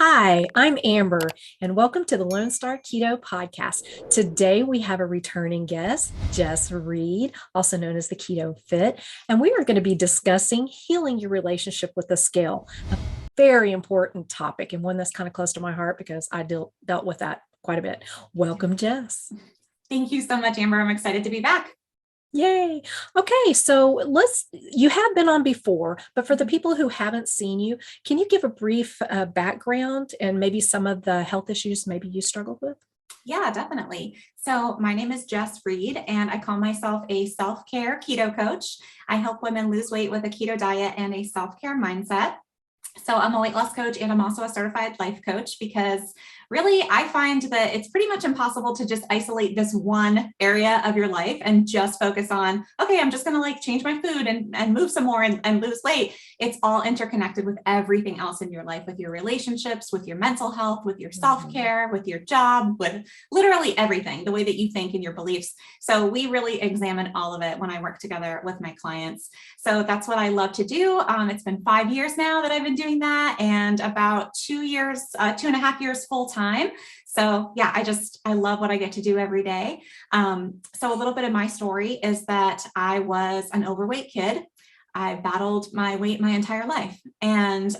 Hi, I'm Amber, and welcome to the Lone Star Keto Podcast. Today we have a returning guest, Jess Reid, also known as the Keto Fit, and we are going to be discussing healing your relationship with the scale, a very important topic and one that's kind of close to my heart because I dealt with that quite a bit. Welcome, Jess. Thank you so much, Amber. I'm excited to be back. Yay. Okay, so you have been on before, but for the people who haven't seen you, can you give a brief background and maybe some of the health issues maybe you struggled with? Yeah, definitely. So my name is Jess Reid, and I call myself a self-care keto coach. I help women lose weight with a keto diet and a self-care mindset. So I'm a weight loss coach, and I'm also a certified life coach because really I find that it's pretty much impossible to just isolate this one area of your life and just focus on, okay, I'm just going to change my food and move some more and lose weight. It's all interconnected with everything else in your life, with your relationships, with your mental health, with your self-care, with your job, with literally everything, the way that you think and your beliefs. So we really examine all of it when I work together with my clients. So that's what I love to do. It's been 5 years now that I've been doing that, and about 2.5 years full time. So yeah, I love what I get to do every day. So a little bit of my story is that I was an overweight kid. I battled my weight my entire life. And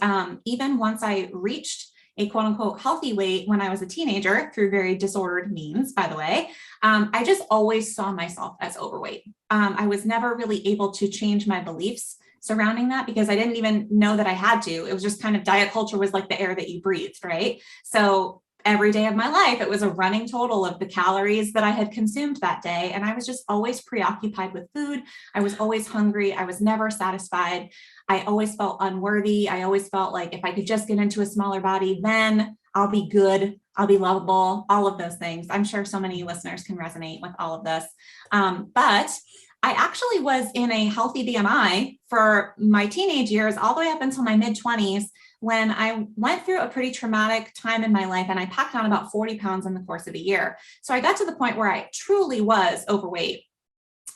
even once I reached a quote unquote healthy weight when I was a teenager through very disordered means, by the way, I just always saw myself as overweight. I was never really able to change my beliefs surrounding that because I didn't even know that I had to. It was just kind of diet culture was like the air that you breathed, right? So every day of my life, it was a running total of the calories that I had consumed that day. And I was just always preoccupied with food. I was always hungry. I was never satisfied. I always felt unworthy. I always felt like if I could just get into a smaller body, then I'll be good. I'll be lovable, all of those things. I'm sure so many listeners can resonate with all of this. But I actually was in a healthy BMI for my teenage years, all the way up until my mid-20s, when I went through a pretty traumatic time in my life and I packed on about 40 pounds in the course of a year. So I got to the point where I truly was overweight,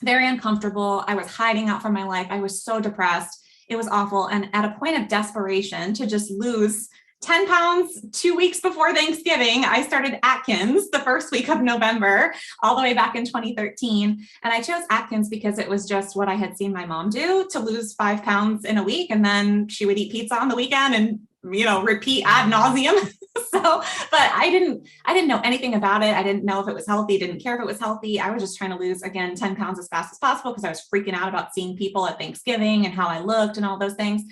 very uncomfortable. I was hiding out from my life. I was so depressed. It was awful. And at a point of desperation to just lose 10 pounds 2 weeks before Thanksgiving, I started Atkins the first week of November, all the way back in 2013. And I chose Atkins because it was just what I had seen my mom do to lose 5 pounds in a week. And then she would eat pizza on the weekend and, repeat ad nauseum. But I didn't know anything about it. I didn't know if it was healthy, didn't care if it was healthy. I was just trying to lose, again, 10 pounds as fast as possible because I was freaking out about seeing people at Thanksgiving and how I looked and all those things.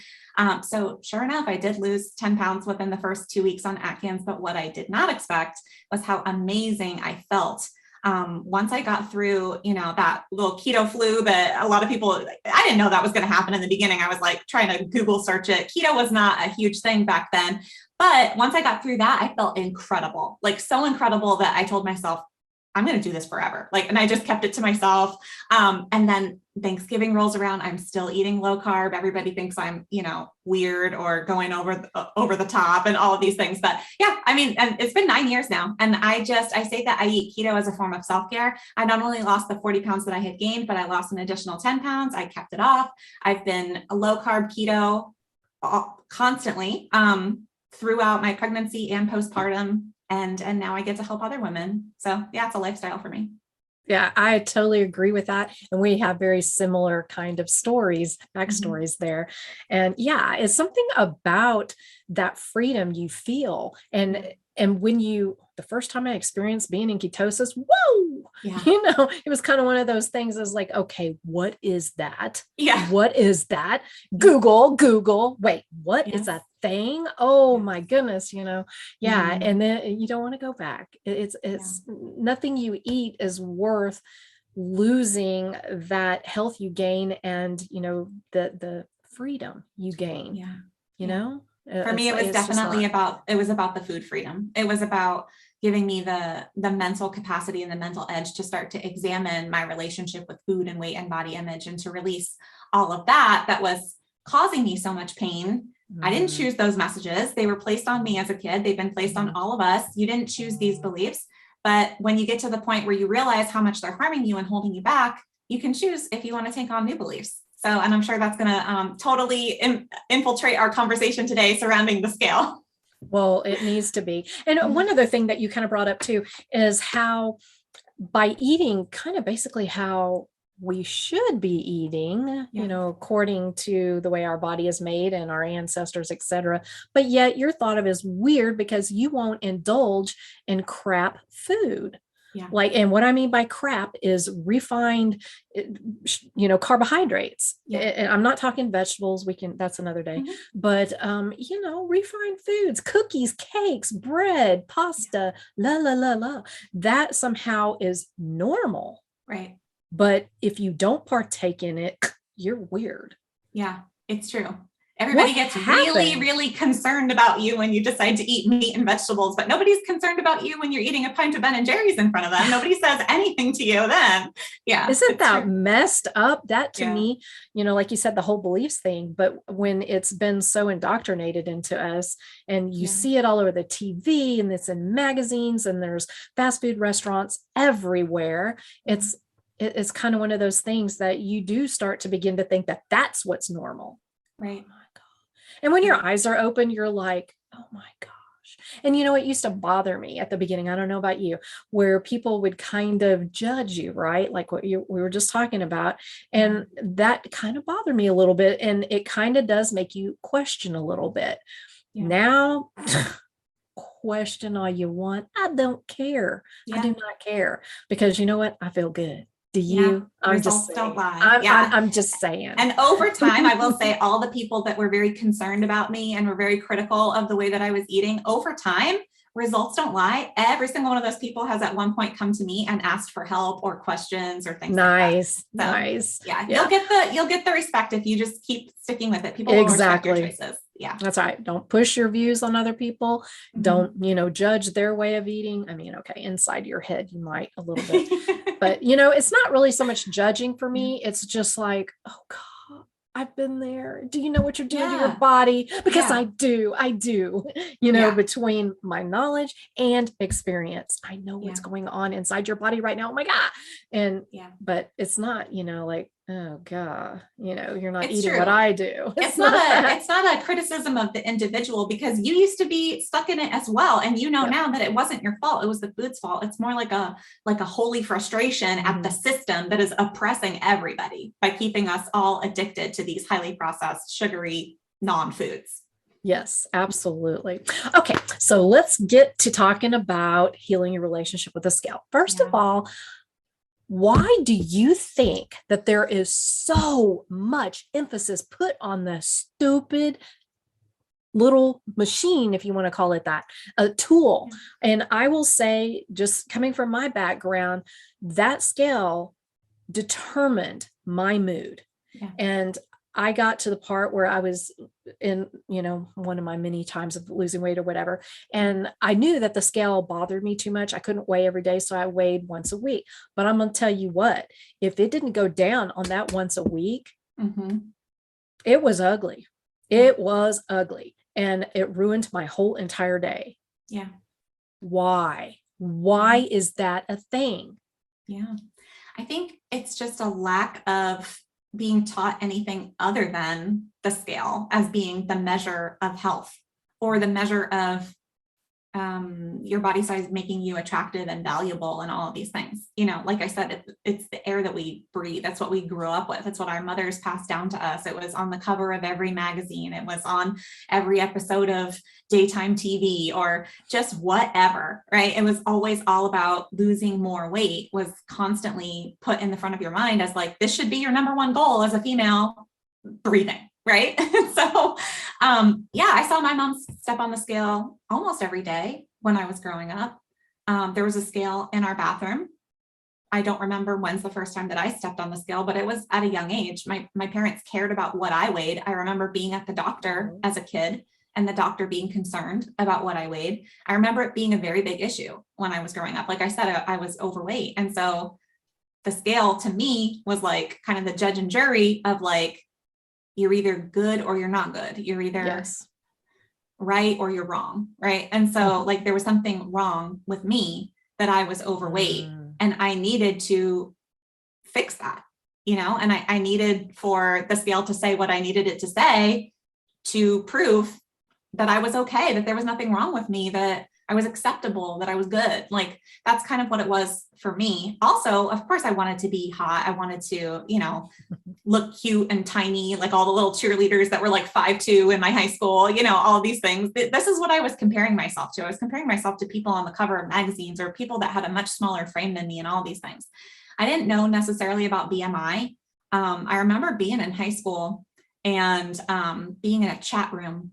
So sure enough, I did lose 10 pounds within the first 2 weeks on Atkins, but what I did not expect was how amazing I felt. Once I got through, that little keto flu that a lot of people, I didn't know that was going to happen in the beginning. I was trying to Google search it. Keto was not a huge thing back then. But once I got through that, I felt incredible, so incredible that I told myself, I'm going to do this forever. And I just kept it to myself. And then Thanksgiving rolls around. I'm still eating low carb. Everybody thinks I'm, weird or going over the top and all of these things. But yeah, and it's been 9 years now. And I say that I eat keto as a form of self-care. I not only lost the 40 pounds that I had gained, but I lost an additional 10 pounds. I kept it off. I've been a low carb keto constantly throughout my pregnancy and postpartum. And now I get to help other women. So yeah, it's a lifestyle for me. Yeah, I totally agree with that. And we have very similar kind of backstories there. And yeah, it's something about that freedom you feel. And when the first time I experienced being in ketosis, whoa, yeah. It was kind of one of those things is okay, what is that? Yeah. What is that? Google, wait, what is that thing? Oh my goodness, yeah. Mm-hmm. And then you don't want to go back. It's nothing you eat is worth losing that health you gain and, the freedom you gain, For me, it was definitely about the food freedom. It was about giving me the mental capacity and the mental edge to start to examine my relationship with food and weight and body image and to release all of that was causing me so much pain. I didn't choose those messages. They were placed on me as a kid. They've been placed on all of us. You didn't choose these beliefs. But when you get to the point where you realize how much they're harming you and holding you back, you can choose if you want to take on new beliefs. So, and I'm sure that's going to totally infiltrate our conversation today surrounding the scale. Well, it needs to be. And one other thing that you kind of brought up too is how by eating kind of basically how we should be eating, Yeah. according to the way our body is made and our ancestors, etc. But yet you're thought of as weird because you won't indulge in crap food. Yeah. Like, and what I mean by crap is refined, carbohydrates. Yeah. And I'm not talking vegetables. That's another day, but, refined foods, cookies, cakes, bread, pasta, la, la, la, la. That somehow is normal. Right. But if you don't partake in it, you're weird. Yeah, it's true. Everybody gets really, really concerned about you when you decide to eat meat and vegetables, but nobody's concerned about you when you're eating a pint of Ben and Jerry's in front of them. Nobody says anything to you then. Yeah. Isn't that messed up? That to me, like you said, the whole beliefs thing, but when it's been so indoctrinated into us and you see it all over the TV and it's in magazines and there's fast food restaurants everywhere, it's kind of one of those things that you do start to begin to think that that's what's normal. Right. And when your eyes are open, you're like, oh my gosh. And it used to bother me at the beginning. I don't know about you, where people would kind of judge you, right? Like what we were just talking about. And that kind of bothered me a little bit. And it kind of does make you question a little bit. Yeah. Now, question all you want. I don't care. Yeah. I do not care because you know what? I feel good. Do you? Yeah, results don't lie. I'm just saying. And over time, I will say all the people that were very concerned about me and were very critical of the way that I was eating, over time, results don't lie. Every single one of those people has at one point come to me and asked for help or questions or things nice, like that. So, nice. Yeah, you'll get the respect if you just keep sticking with it. People will respect your choices. Yeah. That's right. Don't push your views on other people. Don't, judge their way of eating. I mean, okay, inside your head, you might a little bit, but it's not really so much judging for me. It's just like, oh God, I've been there. Do you know what you're doing to your body? Because I do, between my knowledge and experience, I know what's going on inside your body right now. Oh my God. And, but it's not, like, oh God, you're not eating what I do. It's not a criticism of the individual because you used to be stuck in it as well. And now that it wasn't your fault, it was the food's fault. It's more like a holy frustration at the system that is oppressing everybody by keeping us all addicted to these highly processed, sugary non-foods. Yes, absolutely. Okay. So let's get to talking about healing your relationship with the scale. First of all, why do you think that there is so much emphasis put on the stupid little machine, if you want to call it that, a tool? And I will say, just coming from my background, that scale determined my mood. Yeah. And I got to the part where I was in, one of my many times of losing weight or whatever. And I knew that the scale bothered me too much. I couldn't weigh every day. So I weighed once a week. But I'm going to tell you what, if it didn't go down on that once a week, it was ugly. It was ugly. And it ruined my whole entire day. Yeah. Why? Why is that a thing? Yeah. I think it's just a lack of being taught anything other than the scale as being the measure of health or the measure of your body size making you attractive and valuable and all of these things. Like I said, it's the air that we breathe. That's what we grew up with. It's what our mothers passed down to us. It was on the cover of every magazine. It was on every episode of daytime TV or just whatever, right? It was always all about losing more weight, was constantly put in the front of your mind as like, this should be your number one goal as a female breathing. Right. So, I saw my mom step on the scale almost every day when I was growing up. There was a scale in our bathroom. I don't remember when's the first time that I stepped on the scale, but it was at a young age. My parents cared about what I weighed. I remember being at the doctor as a kid and the doctor being concerned about what I weighed. I remember it being a very big issue when I was growing up. Like I said, I was overweight. And so the scale to me was like kind of the judge and jury of like, you're either good or you're not good. You're either right or you're wrong. Right. And so like there was something wrong with me that I was overweight and I needed to fix that, and I needed for the scale to say what I needed it to say to prove that I was okay, that there was nothing wrong with me, that I was acceptable, that I was good. Like, that's kind of what it was for me. Also, of course, I wanted to be hot. I wanted to, look cute and tiny, like all the little cheerleaders that were like 5'2" in my high school, all these things. This is what I was comparing myself to. I was comparing myself to people on the cover of magazines or people that had a much smaller frame than me and all these things. I didn't know necessarily about BMI. I remember being in high school and being in a chat room,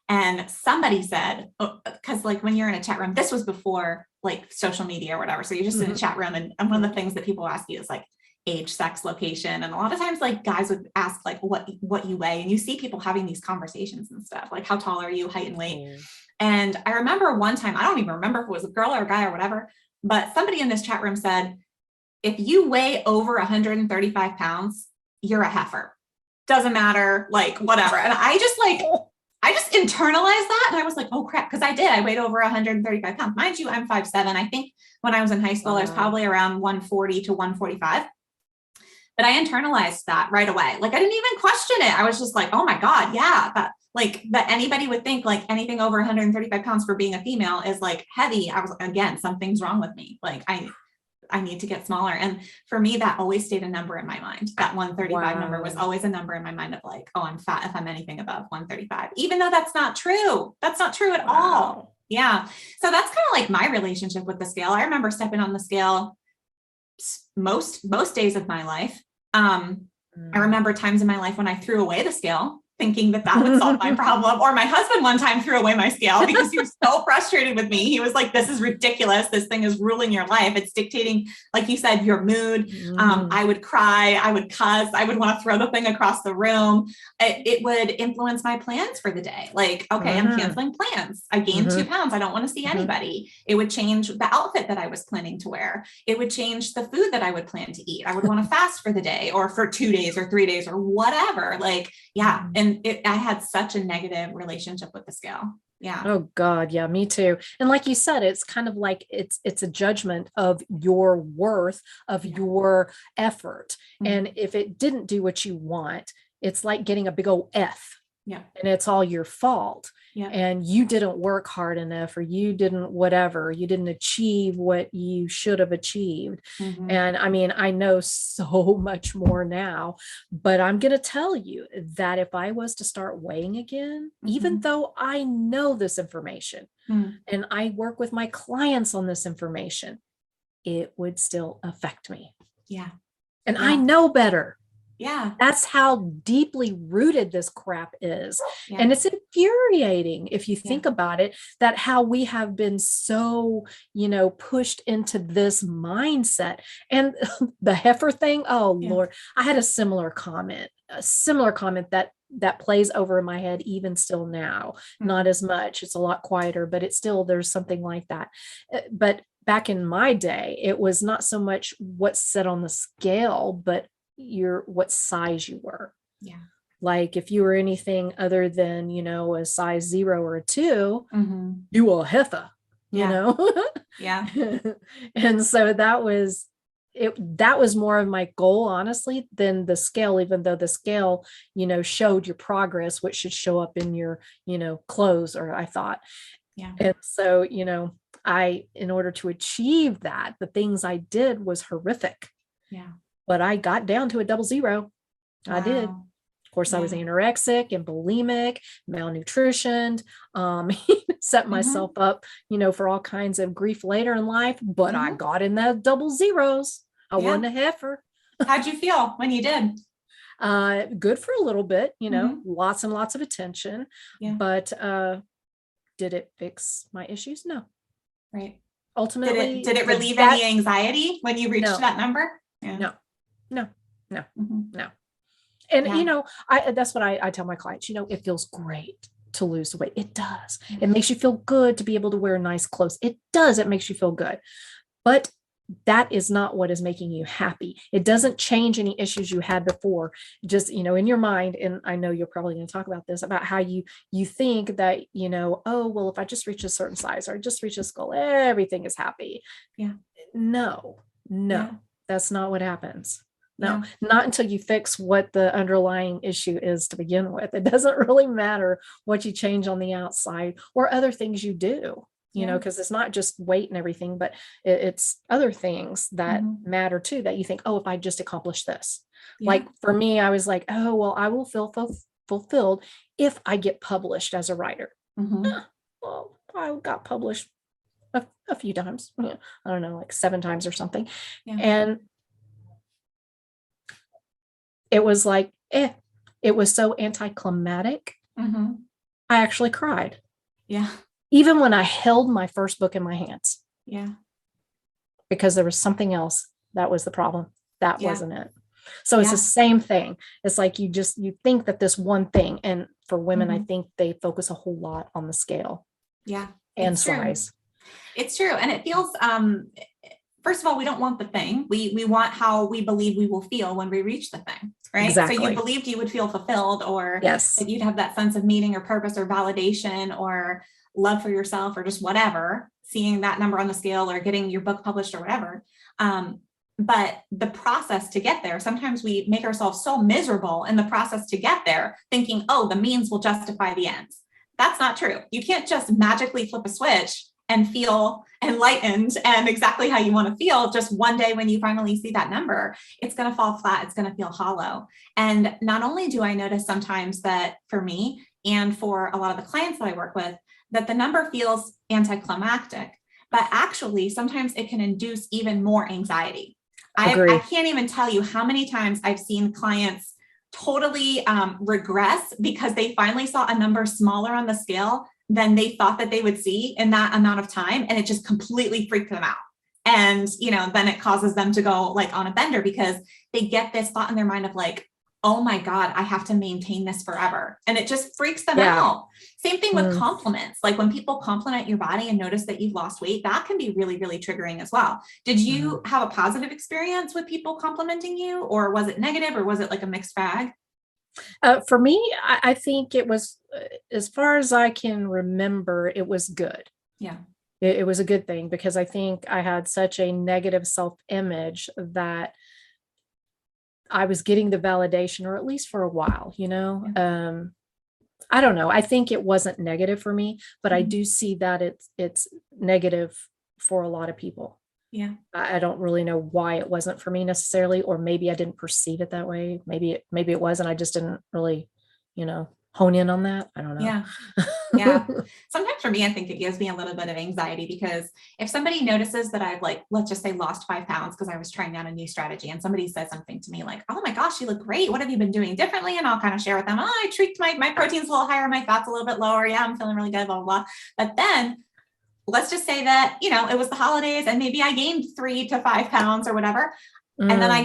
and somebody said, because like when you're in a chat room, this was before like social media or whatever. So you're just in a chat room, and one of the things that people ask you is like age, sex, location. And a lot of times like guys would ask like what you weigh, and you see people having these conversations and stuff, like how tall are you, height and weight. And I remember one time, I don't even remember if it was a girl or a guy or whatever, but somebody in this chat room said, if you weigh over 135 pounds, you're a heifer. Doesn't matter, like whatever. And I just internalized that. And I was like, oh crap. Cause I did, I weighed over 135 pounds. Mind you, I'm 5'7". I think when I was in high school, I was probably around 140 to 145. But I internalized that right away. Like I didn't even question it. I was just like, oh my God, yeah. That anybody would think like anything over 135 pounds for being a female is like heavy. I was again, something's wrong with me. Like I need to get smaller. And for me, that always stayed a number in my mind. That 135 number was always a number in my mind of like, oh, I'm fat if I'm anything above 135, even though that's not true. That's not true at all. Yeah. So that's kind of like my relationship with the scale. I remember stepping on the scale most days of my life. I remember times in my life when I threw away the scale, thinking that would solve my problem. Or my husband one time threw away my scale because he was so frustrated with me. He was like, this is ridiculous. This thing is ruling your life. It's dictating, like you said, your mood. I would cry, I would cuss, I would want to throw the thing across the room. It would influence my plans for the day. Like, okay, I'm canceling plans. I gained 2 pounds. I don't want to see anybody. It would change the outfit that I was planning to wear. It would change the food that I would plan to eat. I would want to fast for the day or for 2 days or 3 days or whatever. Like, yeah. And I had such a negative relationship with the scale. Yeah. Oh God. Yeah, me too. And like you said, it's kind of like it's a judgment of your worth, of your effort. And if it didn't do what you want, it's like getting a big old F. Yeah. And it's all your fault. Yeah. And you didn't work hard enough, or you didn't you didn't achieve what you should have achieved. And I mean, I know so much more now, but I'm going to tell you that if I was to start weighing again, even though I know this information and I work with my clients on this information, it would still affect me. Yeah. And I know better. Yeah. That's how deeply rooted this crap is. Yeah. And it's infuriating if you think about it, that how we have been so, pushed into this mindset. And the heifer thing, oh Lord, I had a similar comment that plays over in my head even still now. Not as much. It's a lot quieter, but it's still, there's something like that. But back in my day, it was not so much what's said on the scale, but what size you were. Yeah. Like if you were anything other than, a size 0 or a 2, you were a heifer, you know? Yeah. And so that was more of my goal, honestly, than the scale, even though the scale, showed your progress, which should show up in your, clothes, or I thought. Yeah. And so, in order to achieve that, the things I did was horrific. Yeah. But I got down to a 00. Wow. I did. Of course, I was anorexic and bulimic, malnutritioned, set myself up, for all kinds of grief later in life, but I got in the 00s. I wasn't a heifer. How'd you feel when you did? Good for a little bit, lots and lots of attention, but did it fix my issues? No. Right. Ultimately. Did it relieve any anxiety when you reached that number? Yeah. No. And, that's what I tell my clients, it feels great to lose weight. It does. It makes you feel good to be able to wear nice clothes. It does. It makes you feel good. But that is not what is making you happy. It doesn't change any issues you had before. Just, in your mind, and I know you're probably going to talk about this, about how you think that, oh, well, if I just reach a certain size or just reach this goal, everything is happy. Yeah. No, that's not what happens. No, Yeah. not until you fix what the underlying issue is to begin with. It doesn't really matter what you change on the outside or other things you do, Yeah. because it's not just weight and everything, but it's other things that matter too, that you think, oh, if I just accomplish this. Yeah. Like for me, I was like, oh, well, I will feel fulfilled if I get published as a writer. Well, I got published a few times. I don't know, like 7 times or something. Yeah. And it was like, it was so anticlimactic. I actually cried. Yeah. Even when I held my first book in my hands. Yeah. Because there was something else that was the problem. That wasn't it. So it's Yeah. the same thing. It's like you think that this one thing, and for women, I think they focus a whole lot on the scale. Yeah. And It's size. True. It's true. And it feels, first of all, we don't want the thing. We want how we believe we will feel when we reach the thing, right? Exactly. So you believed you would feel fulfilled, or yes, that you'd have that sense of meaning or purpose or validation or love for yourself or just whatever, seeing that number on the scale or getting your book published or whatever. But the process to get there, sometimes we make ourselves so miserable in the process to get there, thinking, oh, the means will justify the ends. That's not true. You can't just magically flip a switch and feel enlightened and exactly how you want to feel just one day when you finally see that number. It's going to fall flat. It's going to feel hollow. And not only do I notice sometimes that for me and for a lot of the clients that I work with, that the number feels anticlimactic, but actually sometimes it can induce even more anxiety. I can't even tell you how many times I've seen clients totally regress because they finally saw a number smaller on the scale than they thought that they would see in that amount of time. And it just completely freaked them out. And, then it causes them to go like on a bender because they get this thought in their mind of like, oh my God, I have to maintain this forever. And it just freaks them out. Same thing with compliments. Like when people compliment your body and notice that you've lost weight, that can be really, really triggering as well. Did you have a positive experience with people complimenting you, or was it negative, or was it like a mixed bag? For me, I think it was, as far as I can remember, it was good. Yeah. It was a good thing because I think I had such a negative self-image that I was getting the validation, or at least for a while, I don't know. I think it wasn't negative for me, but I do see that it's negative for a lot of people. Yeah. I don't really know why it wasn't for me necessarily, or maybe I didn't perceive it that way. Maybe it was, and I just didn't really, hone in on that. I don't know. Yeah. Yeah. Sometimes for me, I think it gives me a little bit of anxiety because if somebody notices that I've let's just say lost 5 pounds because I was trying out a new strategy, and somebody says something to me like, oh my gosh, you look great. What have you been doing differently? And I'll kind of share with them, oh, I tweaked my protein's a little higher, my fat's a little bit lower. Yeah, I'm feeling really good, blah, blah, blah. But then let's just say that, it was the holidays and maybe I gained 3 to 5 pounds or whatever. And then I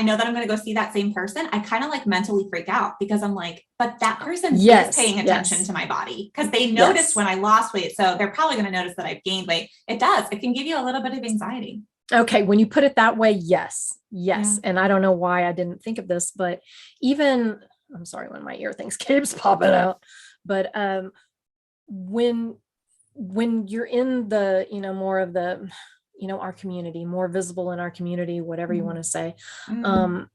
know that I'm going to go see that same person. I kind of mentally freak out because I'm like, but that person is paying attention to my body because they noticed when I lost weight. So they're probably going to notice that I've gained weight. It can give you a little bit of anxiety. Okay. When you put it that way, yes. Yeah. And I don't know why I didn't think of this, but I'm sorry when my ear things keeps popping out, but when you're in the, more of the, our community, more visible in our community, whatever you want to say, a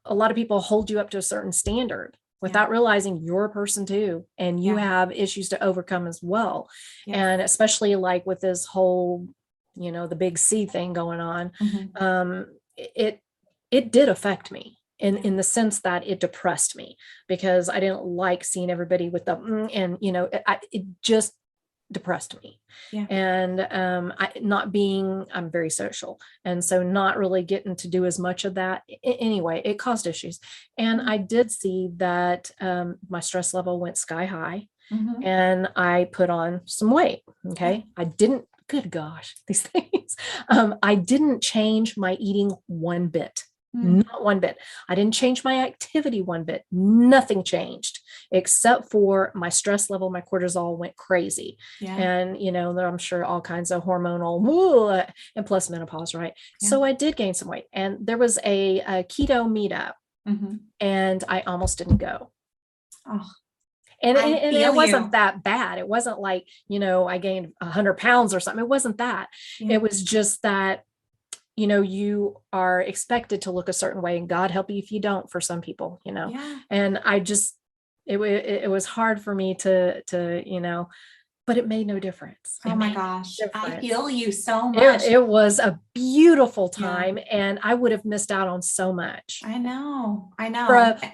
lot of people hold you up to a certain standard without realizing you're a person too. And you have issues to overcome as well. Yeah. And especially with this whole, the big C thing going on, it did affect me. In the sense that it depressed me because I didn't like seeing everybody with it just depressed me. Yeah. And I'm very social. And so not really getting to do as much of that. Anyway, it caused issues. And I did see that my stress level went sky high and I put on some weight. Okay. I didn't, good gosh, these things. I didn't change my eating one bit. Not one bit. I didn't change my activity one bit. Nothing changed except for my stress level. My cortisol went crazy. Yeah. And, I'm sure all kinds of hormonal and plus menopause, right? Yeah. So I did gain some weight, and there was a keto meetup and I almost didn't go. Oh. And it wasn't that bad. It wasn't like, I gained 100 pounds or something. It wasn't that. Yeah. It was just that you are expected to look a certain way, and God help you if you don't, for some people, Yeah. and it was hard for me to, but it made no difference. Oh It my made gosh. no I difference. feel you so It, much. it was a beautiful Yeah. time, and I would have missed out on so much I know.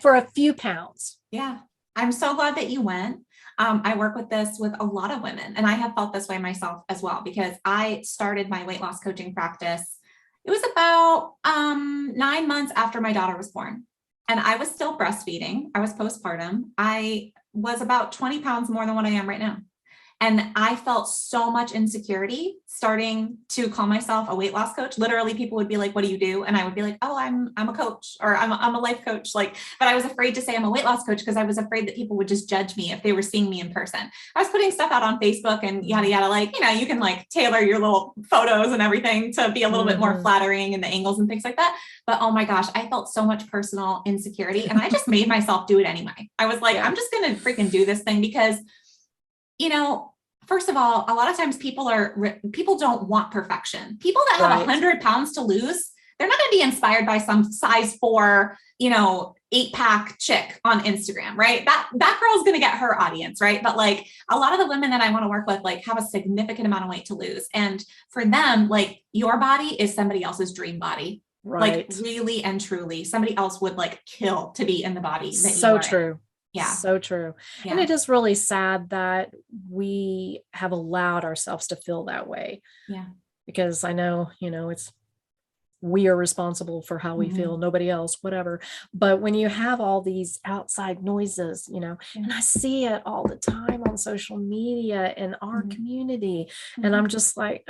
for a few pounds. Yeah. I'm so glad that you went. I work with this with a lot of women, and I have felt this way myself as well, because I started my weight loss coaching practice. It was about 9 months after my daughter was born, and I was still breastfeeding. I was postpartum. I was about 20 pounds more than what I am right now. And I felt so much insecurity starting to call myself a weight loss coach. Literally, people would be like, "What do you do?" And I would be like, "Oh, I'm a coach, or I'm a life coach." Like, but I was afraid to say I'm a weight loss coach because I was afraid that people would just judge me if they were seeing me in person. I was putting stuff out on Facebook and yada yada. Like, you can like tailor your little photos and everything to be a little bit more flattering, and the angles and things like that. But oh my gosh, I felt so much personal insecurity, and I just made myself do it anyway. I was like, I'm just gonna freaking do this thing because, first of all, a lot of times people don't want perfection. People that have 100 pounds to lose, they're not going to be inspired by some size 4, 8-pack chick on Instagram, right? That girl's going to get her audience, right? But like a lot of the women that I want to work with, like, have a significant amount of weight to lose. And for them, like, your body is somebody else's dream body. Right. Like, really and truly, somebody else would like kill to be in the body that So you are true. in. Yeah. So true. Yeah. And it is really sad that we have allowed ourselves to feel that way. Yeah. Because I know, we are responsible for how we feel, nobody else, whatever. But when you have all these outside noises, and I see it all the time on social media in our community, and I'm just like,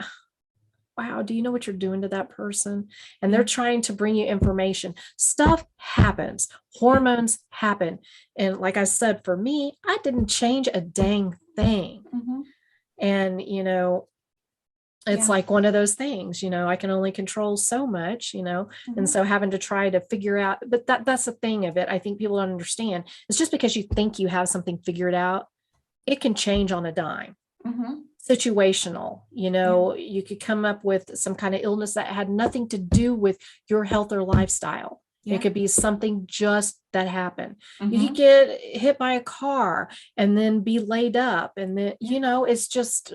wow, do you know what you're doing to that person? And they're trying to bring you information. Stuff happens. Hormones happen. And like I said, for me, I didn't change a dang thing. And, it's like one of those things, I can only control so much, and so having to try to figure out, but that's the thing of it. I think people don't understand. It's just because you think you have something figured out, it can change on a dime. Situational, you could come up with some kind of illness that had nothing to do with your health or lifestyle. It could be something just that happened. You could get hit by a car and then be laid up, and then it's just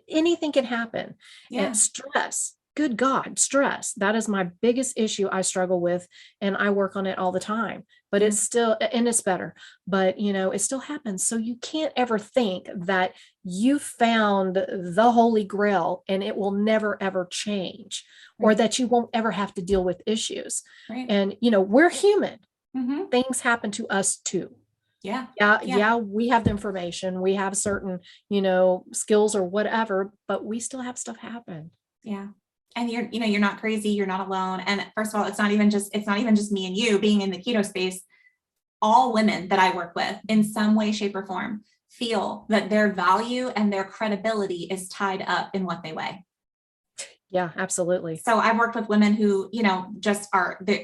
anything can happen. And stress, good God, stress, that is my biggest issue I struggle with, and I work on it all the time. But it's still, and it's better, but it still happens. So you can't ever think that you found the holy grail and it will never ever change, or that you won't ever have to deal with issues. And we're human. Things happen to us too. Yeah, we have the information, we have certain skills or whatever, but we still have stuff happen. And you're not crazy, you're not alone. And first of all, it's not even just me and you being in the keto space. All women that I work with in some way, shape, or form feel that their value and their credibility is tied up in what they weigh. Yeah, absolutely. So I've worked with women who, just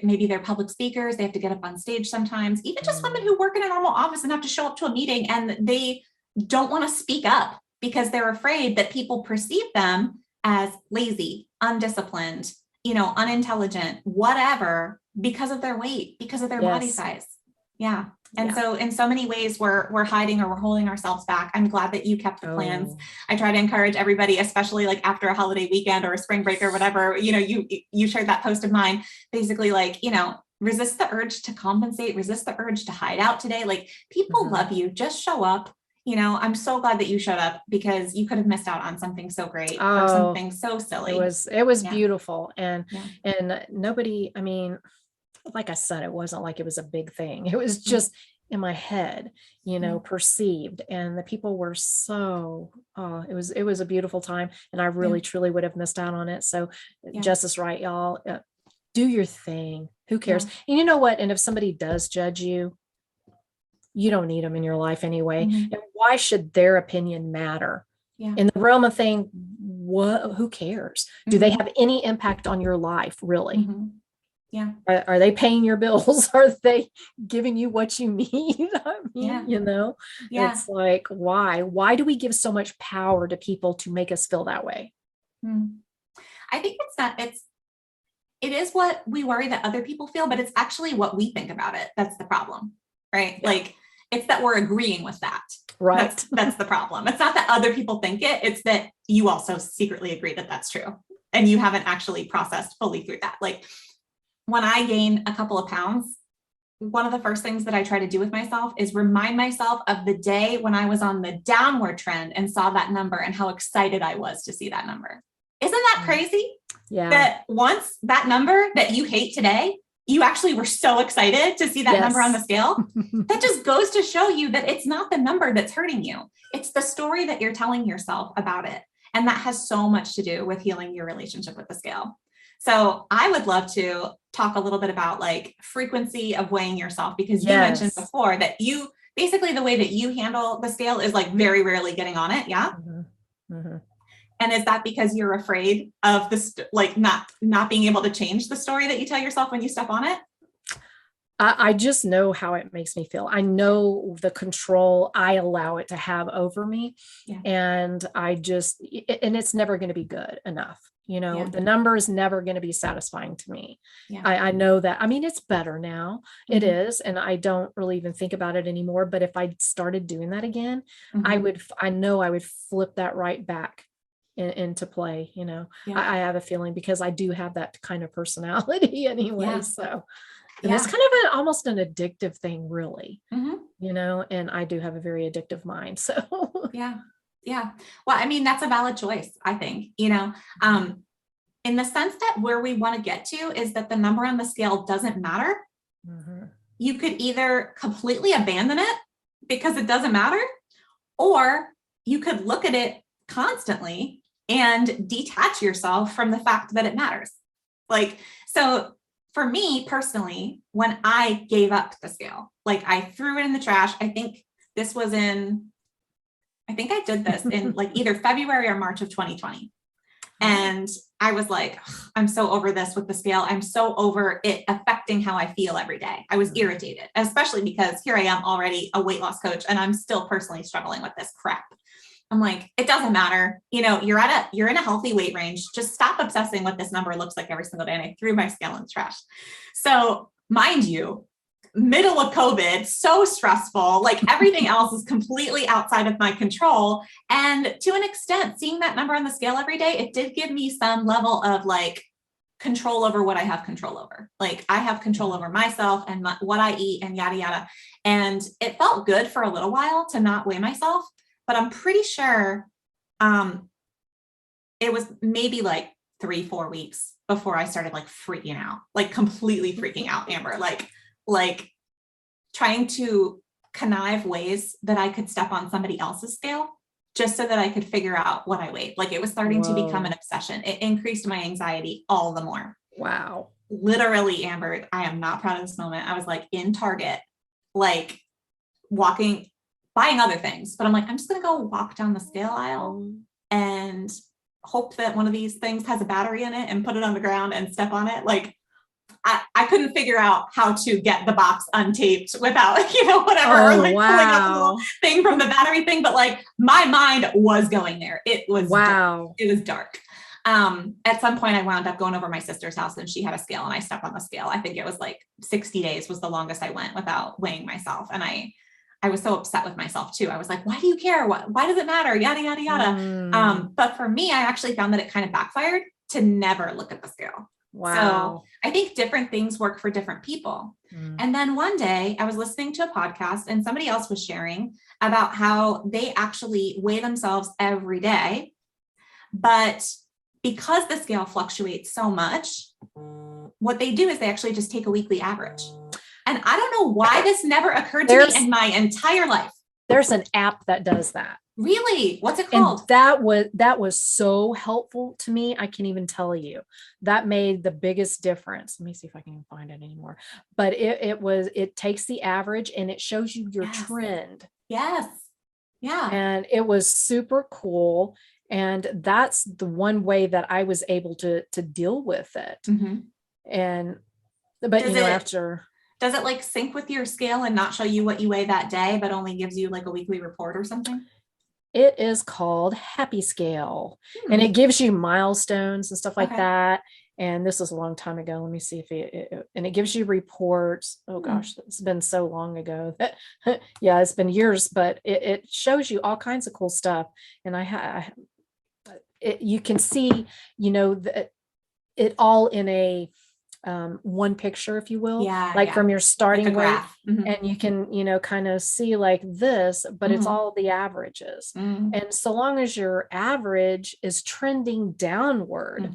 maybe they're public speakers. They have to get up on stage sometimes, even just women who work in a normal office and have to show up to a meeting, and they don't want to speak up because they're afraid that people perceive them as lazy, undisciplined, unintelligent, whatever, because of their weight, because of their body size. Yeah. And so in so many ways we're hiding, or we're holding ourselves back. I'm glad that you kept the plans. I try to encourage everybody, especially like after a holiday weekend or a spring break or whatever, you shared that post of mine, basically like, resist the urge to compensate, resist the urge to hide out today. Like, people love you, just show up. I'm so glad that you showed up, because you could have missed out on something so great for something so silly. It was beautiful. And nobody, I mean, like I said, it wasn't like it was a big thing. It was just in my head, perceived. And the people were so, it was a beautiful time. And I really, truly would have missed out on it. So Jess is right, y'all. Do your thing. Who cares? And you know what? And if somebody does judge you, you don't need them in your life anyway. And why should their opinion matter? In the realm of thing, who cares? Do they have any impact on your life, really? Are they paying your bills? Are they giving you what you need? I mean, it's like, why do we give so much power to people to make us feel that way? I think it is what we worry that other people feel, but it's actually what we think about it. That's the problem, right? Yeah. Like it's that we're agreeing with that. Right. That's the problem. It's not that other people think it. It's that you also secretly agree that that's true. And you haven't actually processed fully through that. Like when I gain a couple of pounds, one of the first things that I try to do with myself is remind myself of the day when I was on the downward trend and saw that number and how excited I was to see that number. Isn't that crazy? Yeah. That once that number that you hate today, you actually were so excited to see that number on the scale. That just goes to show you that it's not the number that's hurting you. It's the story that you're telling yourself about it. And that has so much to do with healing your relationship with the scale. So I would love to talk a little bit about like frequency of weighing yourself, because you mentioned before that you basically the way that you handle the scale is like very rarely getting on it. Yeah. Mm-hmm. Mm-hmm. And is that because you're afraid of this, like not being able to change the story that you tell yourself when you step on it? I just know how it makes me feel. I know the control I allow it to have over me. Yeah. And and it's never going to be good enough. You know, yeah. The number is never going to be satisfying to me. Yeah. I know that. I mean, it's better now. Mm-hmm. It is. And I don't really even think about it anymore. But if I started doing that again, mm-hmm. I know I would flip that right back into play. You know, yeah. I have a feeling because I do have that kind of personality anyway. Yeah. So. And it's kind of almost an addictive thing, really, mm-hmm. you know, and I do have a very addictive mind. So, yeah. Yeah. Well, I mean, that's a valid choice, I think, you know, in the sense that where we want to get to is that the number on the scale doesn't matter. Mm-hmm. You could either completely abandon it because it doesn't matter, or you could look at it constantly and detach yourself from the fact that it matters. Like, so for me personally, when I gave up the scale, like I threw it in the trash. I think I did this in like either February or March of 2020. And I was like, I'm so over this with the scale. I'm so over it affecting how I feel every day. I was irritated, especially because here I am already a weight loss coach and I'm still personally struggling with this crap. I'm like, it doesn't matter. You know, you're in a healthy weight range. Just stop obsessing what this number looks like every single day. And I threw my scale in the trash. So mind you, middle of COVID, so stressful, like everything else is completely outside of my control. And to an extent, seeing that number on the scale every day, it did give me some level of like control over what I have control over. Like I have control over myself and what I eat and yada, yada. And it felt good for a little while to not weigh myself. But I'm pretty sure it was maybe like 3-4 weeks before I started like freaking out, like completely freaking out, Amber, like trying to connive ways that I could step on somebody else's scale just so that I could figure out what I weighed. Like it was starting to become an obsession. It increased my anxiety all the more. Wow. Literally, Amber, I am not proud of this moment. I was like in Target, like buying other things, but I'm like, I'm just going to go walk down the scale aisle and hope that one of these things has a battery in it and put it on the ground and step on it. Like I couldn't figure out how to get the box untaped without, you know, whatever, or like pulling up a little thing from the battery thing. But like my mind was going there. It was, dark. It was dark. At some point I wound up going over my sister's house and she had a scale and I stepped on the scale. I think it was like 60 days was the longest I went without weighing myself. And I was so upset with myself too. I was like, why do you care? Why does it matter? Yada, yada, yada. But for me, I actually found that it kind of backfired to never look at the scale. Wow. So I think different things work for different people. And then one day I was listening to a podcast and somebody else was sharing about how they actually weigh themselves every day, but because the scale fluctuates so much, what they do is they actually just take a weekly average. And I don't know why this never occurred to me in my entire life. There's an app that does that. Really? What's it called? And that was so helpful to me. I can't even tell you. That made the biggest difference. Let me see if I can even find it anymore. But it takes the average and it shows you your trend. Yes. Yeah. And it was super cool. And that's the one way that I was able to deal with it. Mm-hmm. Does it like sync with your scale and not show you what you weigh that day, but only gives you like a weekly report or something? It is called Happy Scale and it gives you milestones and stuff like that. And this was a long time ago. Let me see if and it gives you reports. Oh gosh, it's been so long ago that, yeah, it's been years, but it shows you all kinds of cool stuff. And you can see, it all in a one picture, if you will, from your starting like weight. Mm-hmm. And you can, kind of see like this, but it's all the averages. And so long as your average is trending downward,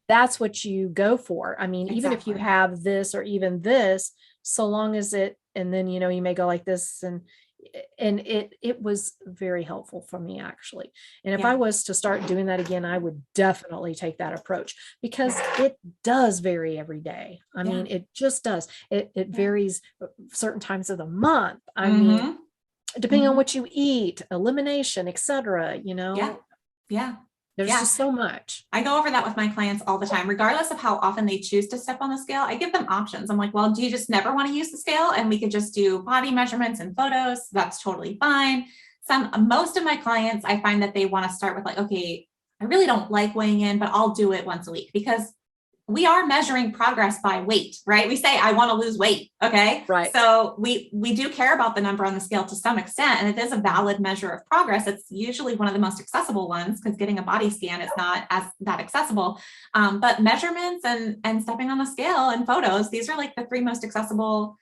that's what you go for. I mean, even if you have this or even this, so long as and then, you may go like this, and it was very helpful for me, actually. And if I was to start doing that again, I would definitely take that approach, because it does vary every day. I mean, it just does. It varies certain times of the month. I mean, depending on what you eat, elimination, etc. There's just so much. I go over that with my clients all the time, regardless of how often they choose to step on the scale. I give them options. I'm like, well, do you just never want to use the scale? And we could just do body measurements and photos. That's totally fine. Most of my clients, I find that they want to start with like, okay, I really don't like weighing in, but I'll do it once a week, because we are measuring progress by weight, right? We say, I want to lose weight. Okay. Right. So we do care about the number on the scale to some extent, and it is a valid measure of progress. It's usually one of the most accessible ones, because getting a body scan is not that accessible. But measurements and stepping on the scale and photos, these are like the three most accessible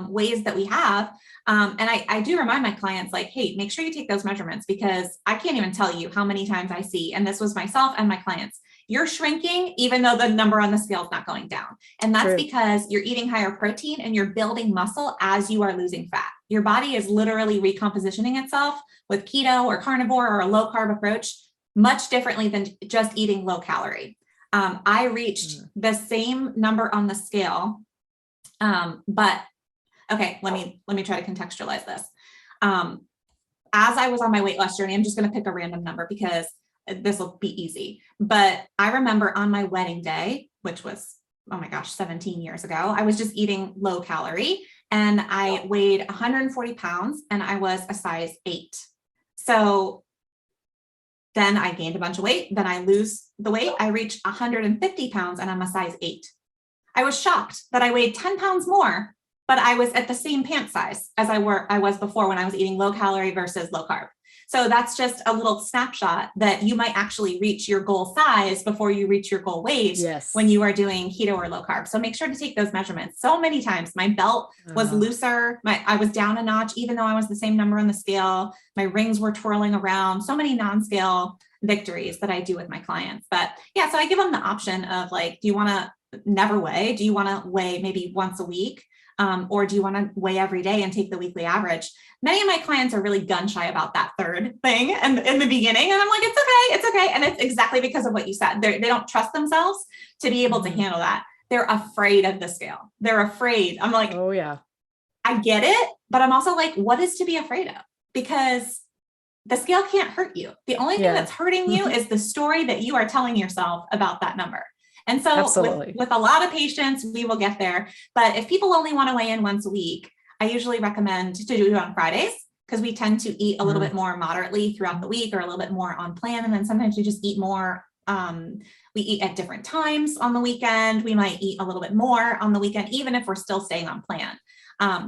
ways that we have. And I do remind my clients, like, hey, make sure you take those measurements, because I can't even tell you how many times I see, and this was myself and my clients, you're shrinking even though the number on the scale is not going down. And that's because you're eating higher protein and you're building muscle as you are losing fat. Your body is literally recompositioning itself with keto or carnivore or a low carb approach much differently than just eating low calorie. I reached the same number on the scale, but okay, let me try to contextualize this. As I was on my weight loss journey, I'm just going to pick a random number because this will be easy. But I remember on my wedding day, which was, oh my gosh, 17 years ago, I was just eating low calorie, and I weighed 140 pounds and I was a size 8. So then I gained a bunch of weight. Then I lose the weight. I reached 150 pounds and I'm a size 8. I was shocked that I weighed 10 pounds more, but I was at the same pant size as I was before when I was eating low calorie versus low carb. So that's just a little snapshot that you might actually reach your goal size before you reach your goal weight when you are doing keto or low carb. So make sure to take those measurements. So many times my belt was looser. I was down a notch, even though I was the same number on the scale. My rings were twirling around. So many non-scale victories that I do with my clients. But yeah, so I give them the option of like, do you want to never weigh? Do you want to weigh maybe once a week? Or do you want to weigh every day and take the weekly average? Many of my clients are really gun shy about that third thing and in the beginning. And I'm like, it's okay. And it's exactly because of what you said. They don't trust themselves to be able to handle that. They're afraid of the scale. They're afraid. I'm like, oh yeah, I get it. But I'm also like, what is to be afraid of? Because the scale can't hurt you. The only thing that's hurting you is the story that you are telling yourself about that number. And so with a lot of patients, we will get there. But if people only want to weigh in once a week, I usually recommend to do it on Fridays, because we tend to eat a little bit more moderately throughout the week, or a little bit more on plan. And then sometimes we just eat more. We eat at different times on the weekend. We might eat a little bit more on the weekend, even if we're still staying on plan.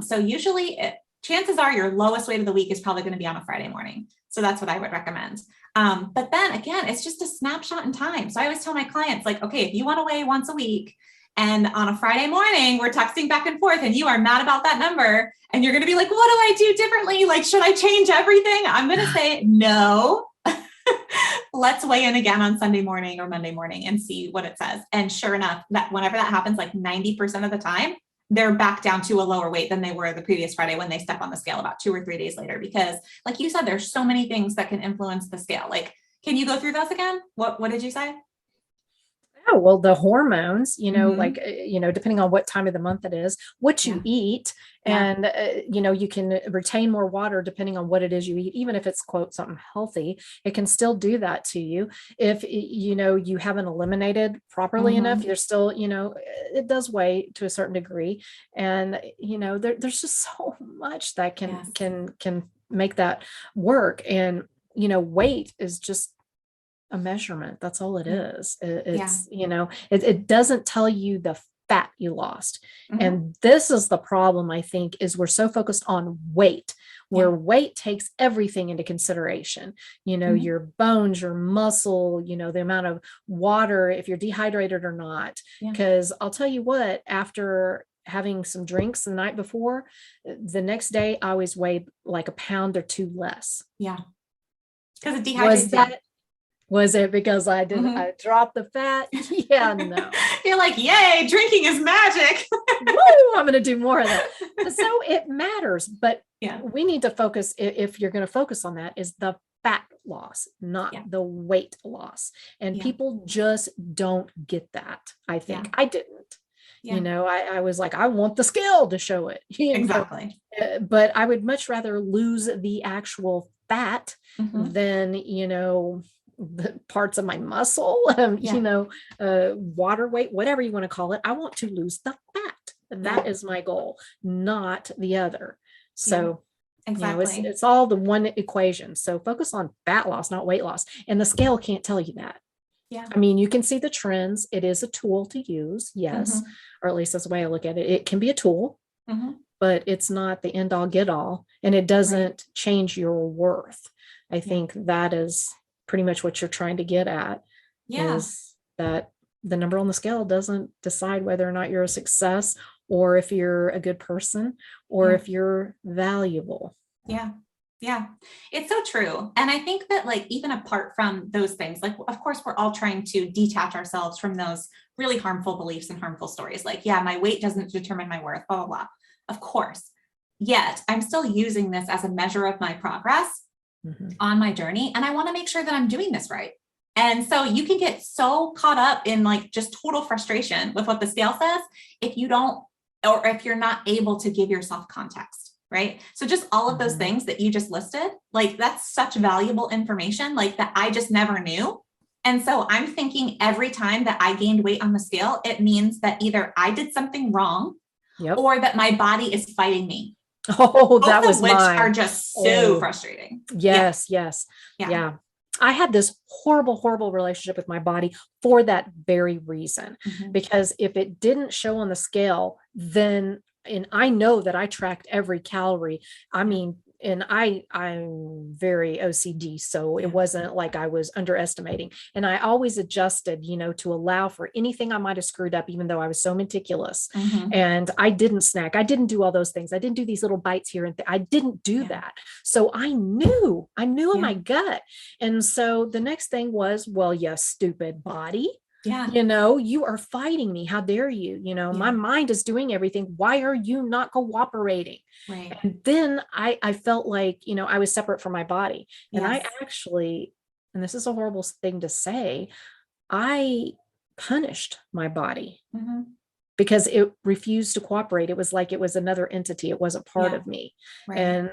So usually chances are your lowest weight of the week is probably going to be on a Friday morning. So that's what I would recommend. But then again, it's just a snapshot in time. So I always tell my clients, like, okay, if you want to weigh once a week and on a Friday morning, we're texting back and forth and you are mad about that number and you're going to be like, what do I do differently? Like, should I change everything? I'm going to say, no, let's weigh in again on Sunday morning or Monday morning and see what it says. And sure enough, that whenever that happens, like 90% of the time, they're back down to a lower weight than they were the previous Friday when they step on the scale about 2 or 3 days later. Because like you said, there's so many things that can influence the scale. Like, can you go through those again? What did you say? Oh, well, the hormones, like, depending on what time of the month it is, what you eat, and, you can retain more water depending on what it is you eat, even if it's, quote, something healthy, it can still do that to you. If, you haven't eliminated properly enough, you're still, it does weigh to a certain degree. And, there's just so much that can make that work. And, weight is just a measurement. That's all it Yeah. is. Yeah. It's, it doesn't tell you the fat you lost. Mhm. And this is the problem, I think, is we're so focused on weight, where Yeah. weight takes everything into consideration, Mhm. your bones, your muscle, the amount of water, if you're dehydrated or not. Yeah. Because I'll tell you what, after having some drinks the night before, the next day I always weighed like a pound or two less. Yeah. Because it Was dehydrates you. was it because I Mhm. dropped the fat? Yeah, no. You're like, yay, drinking is magic. Woo, I'm going to do more of that. So it matters, but Yeah. we need to focus, if you're going to focus on that, is the fat loss, not Yeah. the weight loss. And Yeah. people just don't get that. I think Yeah. I didn't. Yeah. I was like, I want the scale to show it. Exactly. But I would much rather lose the actual fat Mhm. than, the parts of my muscle, Yeah. water weight, whatever you want to call it. I want to lose the fat. That Yeah. is my goal, not the other. Yeah. So, Exactly. it's all the one equation. So focus on fat loss, not weight loss. And the scale can't tell you that. Yeah. I mean, you can see the trends. It is a tool to use, yes, Mhm. or at least that's the way I look at it. It can be a tool, Mhm. but it's not the end all get all, and it doesn't change your worth. I think that is pretty much what you're trying to get at, Yeah. is that the number on the scale doesn't decide whether or not you're a success, or if you're a good person, or Yeah. if you're valuable. Yeah. Yeah. It's so true. And I think that, like, even apart from those things, like, of course, we're all trying to detach ourselves from those really harmful beliefs and harmful stories. Like, yeah, my weight doesn't determine my worth, blah, blah, blah. Of course. Yet I'm still using this as a measure of my progress Mhm. on my journey. And I want to make sure that I'm doing this right. And so you can get so caught up in like just total frustration with what the scale says if you don't, or if you're not able to give yourself context, right? So just all of those Mhm. things that you just listed, like that's such valuable information, like that I just never knew. And so I'm thinking every time that I gained weight on the scale, it means that either I did something wrong Yep. or that my body is fighting me. Oh, that Both was of which are mine. just so Oh, frustrating. yes, yes. Yeah. Yeah. I had this horrible, horrible relationship with my body for that very reason. Mhm. Because if it didn't show on the scale, then, and I know that I tracked every calorie. I mean, and I'm very OCD, so Yeah. it wasn't like I was underestimating. And I always adjusted, to allow for anything I might have screwed up, even though I was so meticulous. Mhm. And I didn't snack. I didn't do all those things. I didn't do these little bites here and I didn't do Yeah. that. So I knew in Yeah. my gut. And so the next thing was, well, you stupid body. Yeah. You are fighting me. How dare you? My mind is doing everything. Why are you not cooperating? Right. And then I felt like, I was separate from my body. And I Yes. actually, and this is a horrible thing to say, I punished my body Mhm. because it refused to cooperate. It was like it was another entity. It wasn't part Yeah. of me. Right. And,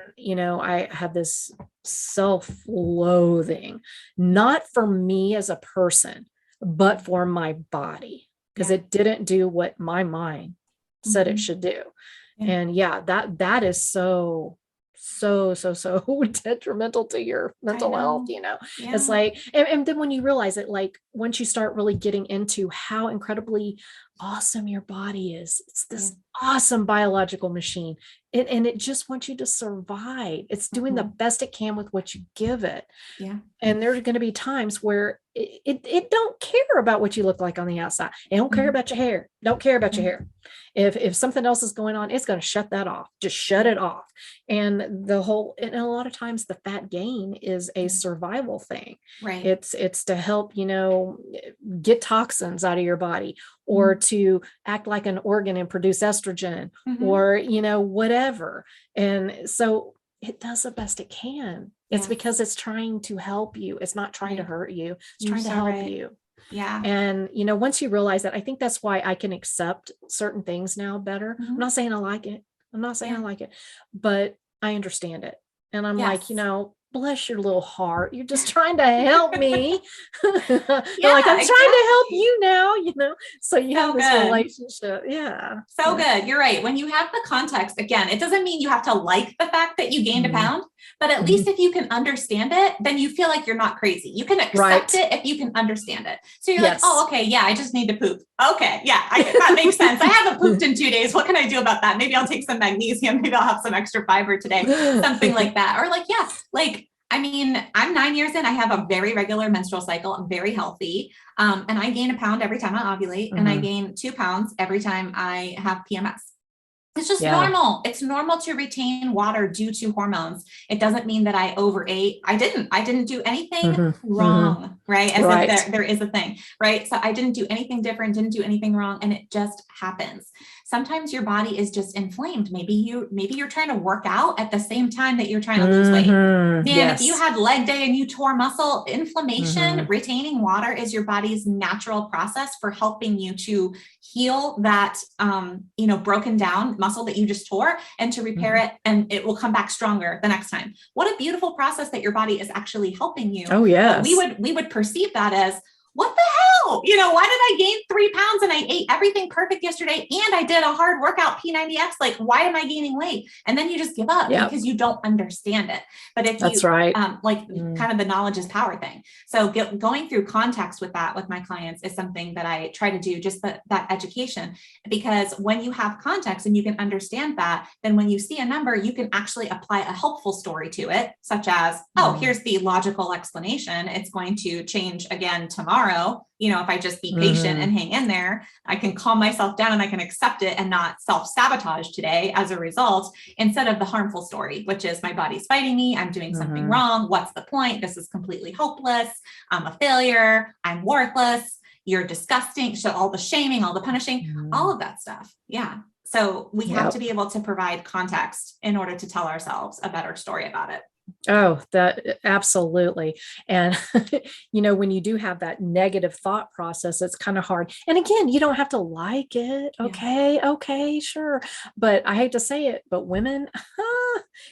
I had this self-loathing, not for me as a person, but for my body, because Yeah. it didn't do what my mind said it Mhm. should do. Yeah. And that is so detrimental to your mental health. Yeah. It's like, and then when you realize it, like once you start really getting into how incredibly awesome your body is, it's this awesome biological machine. And it just wants you to survive. It's doing the Mhm. best it can with what you give it. Yeah. And there's going to be times where it don't care about what you look like on the outside. It don't care Mhm. about your hair. Don't care about your Yeah. hair. If something else is going on, it's going to shut that off. Just shut Yeah. it off. And and a lot of times the fat gain is a survival thing. Right. It's to help, get toxins out of your body, or Mhm. to act like an organ and produce estrogen, Mhm. or, whatever. And so it does the best it can. It's Yes. because it's trying to help you. It's not trying to Right. hurt you. It's You're trying to so help right. you. Yeah. And, once you realize that, I think that's why I can accept certain things now better. I'm Mhm. not saying I like it. I'm not saying I Yeah. like it, but I understand it. And I'm like, Yes. bless your little heart. You're just trying to help me. Yeah, like, I'm trying to help exactly. you now, so you So have this good. relationship. Yeah. So good. You're right. When you have the context, again, it doesn't mean you have to like the fact that you gained a pound, but at least if you can understand it, then you feel like you're not crazy. You can accept it if you can understand it. So you're like, oh, okay, yeah, I just need to poop. Okay, yeah, that makes sense. I haven't pooped in 2 days. What can I do about that? Maybe I'll take some magnesium. Maybe I'll have some extra fiber today. Something like that. Or like, yeah, like, I mean, I'm 9 years in, I have a very regular menstrual cycle. I'm very healthy. And I gain a pound every time I ovulate, and I gain 2 pounds every time I have PMS. It's just normal. It's normal to retain water due to hormones. It doesn't mean that I overate. I didn't do anything wrong, right? As if there is a thing, right? So I didn't do anything different, didn't do anything wrong. And it just happens. Sometimes your body is just inflamed. Maybe you're trying to work out at the same time that you're trying to lose weight. Man, if you had leg day and you tore muscle, inflammation, retaining water is your body's natural process for helping you to heal that, broken down muscle that you just tore, and to repair it, and it will come back stronger the next time. What a beautiful process that your body is actually helping you. Oh, yes. We would perceive that as, what the hell? Why did I gain 3 pounds and I ate everything perfect yesterday and I did a hard workout P90X? Like, why am I gaining weight? And then you just give up because you don't understand it. But if That's you, right. kind of the knowledge is power thing. So going through context with that with my clients is something that I try to do, just that education, because when you have context and you can understand that, then when you see a number, you can actually apply a helpful story to it, such as, oh, here's the logical explanation. It's going to change again tomorrow. If I just be patient and hang in there, I can calm myself down and I can accept it and not self-sabotage today as a result, instead of the harmful story, which is my body's fighting me. I'm doing something wrong. What's the point? This is completely hopeless. I'm a failure. I'm worthless. You're disgusting. So all the shaming, all the punishing, all of that stuff. Yeah. So we have to be able to provide context in order to tell ourselves a better story about it. Oh, that absolutely. And, when you do have that negative thought process, it's kind of hard. And again, you don't have to like it. Okay. Okay, sure. But I hate to say it, but women,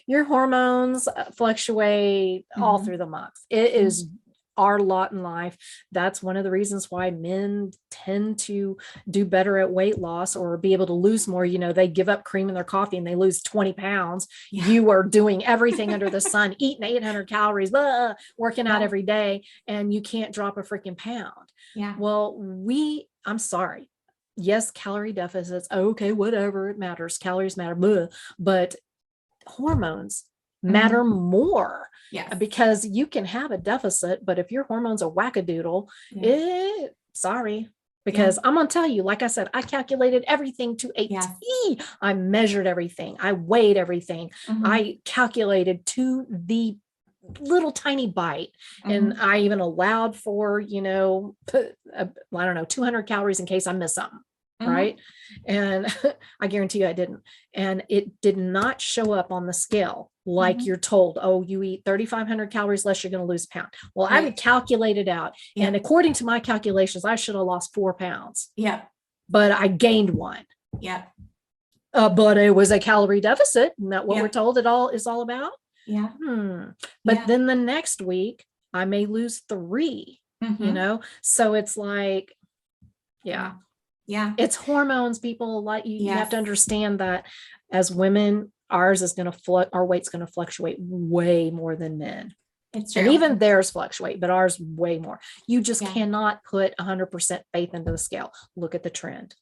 your hormones fluctuate all through the month. It is our lot in life. That's one of the reasons why men tend to do better at weight loss or be able to lose more. They give up cream in their coffee and they lose 20 pounds. You are doing everything under the sun, eating 800 calories, working out every day, and you can't drop a freaking pound. Yeah. Well, I'm sorry. Yes, calorie deficits. Okay, whatever. It matters. Calories matter. But hormones matter more. Yes. Because you can have a deficit, but if your hormones are wackadoodle, sorry. Because I'm going to tell you, like I said, I calculated everything to a T. I measured everything. I weighed everything. I calculated to the little tiny bite. And I even allowed for, 200 calories in case I miss something. Right. And I guarantee you I didn't. And it did not show up on the scale like you're told, oh, you eat 3,500 calories less, you're going to lose a pound. Well, I would calculate it out. And according to my calculations, I should have lost 4 pounds. Yeah. But I gained 1. Yeah. But it was a calorie deficit. Isn't that what we're told it all is all about? Yeah. But then the next week I may lose 3, so it's like, yeah, it's hormones, people. Like you have to understand that as women, our weight's going to fluctuate way more than men. It's true. And even theirs fluctuate, but ours way more. You just cannot put 100% faith into the scale. Look at the trend.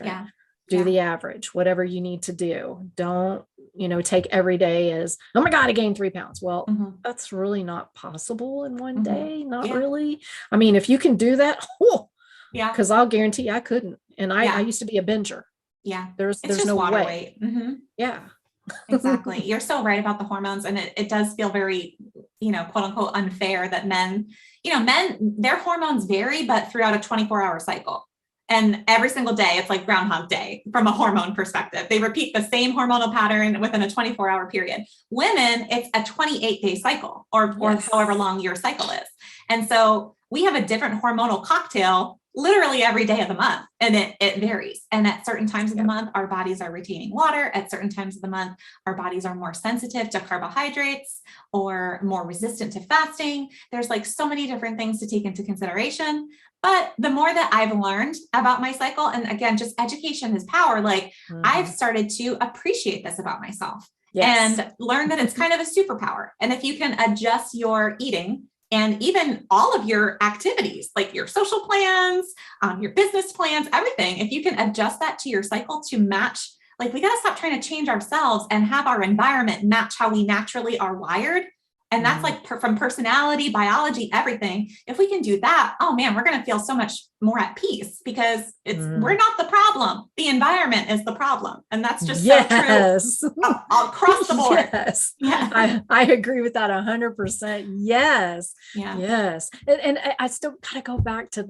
Yeah. Do the average, whatever you need to do. Don't, take every day as, oh my God, I gained 3 pounds. Well, that's really not possible in one day. Not really. I mean, if you can do that, because I'll guarantee I couldn't. And I used to be a binger. Yeah. There's no way. Yeah. Exactly. You're so right about the hormones. And it does feel very, quote unquote, unfair that men, their hormones vary, but throughout a 24-hour cycle. And every single day, it's like Groundhog Day from a hormone perspective. They repeat the same hormonal pattern within a 24-hour period. Women, it's a 28-day cycle or however long your cycle is. And so we have a different hormonal cocktail literally every day of the month, and it varies. And at certain times of the month, our bodies are retaining water. At certain times of the month, our bodies are more sensitive to carbohydrates or more resistant to fasting. There's like so many different things to take into consideration. But the more that I've learned about my cycle, and again, just education is power, like I've started to appreciate this about myself and learn that it's kind of a superpower. And if you can adjust your eating and even all of your activities, like your social plans, your business plans, everything, if you can adjust that to your cycle to match, like we got to stop trying to change ourselves and have our environment match how we naturally are wired. And that's like from personality, biology, everything. If we can do that, oh man, we're going to feel so much more at peace because we're not the problem. The environment is the problem. And that's just so true across the board. Yes. Yeah. I agree with that 100%. Yes. Yeah. Yes. And I still got to go back to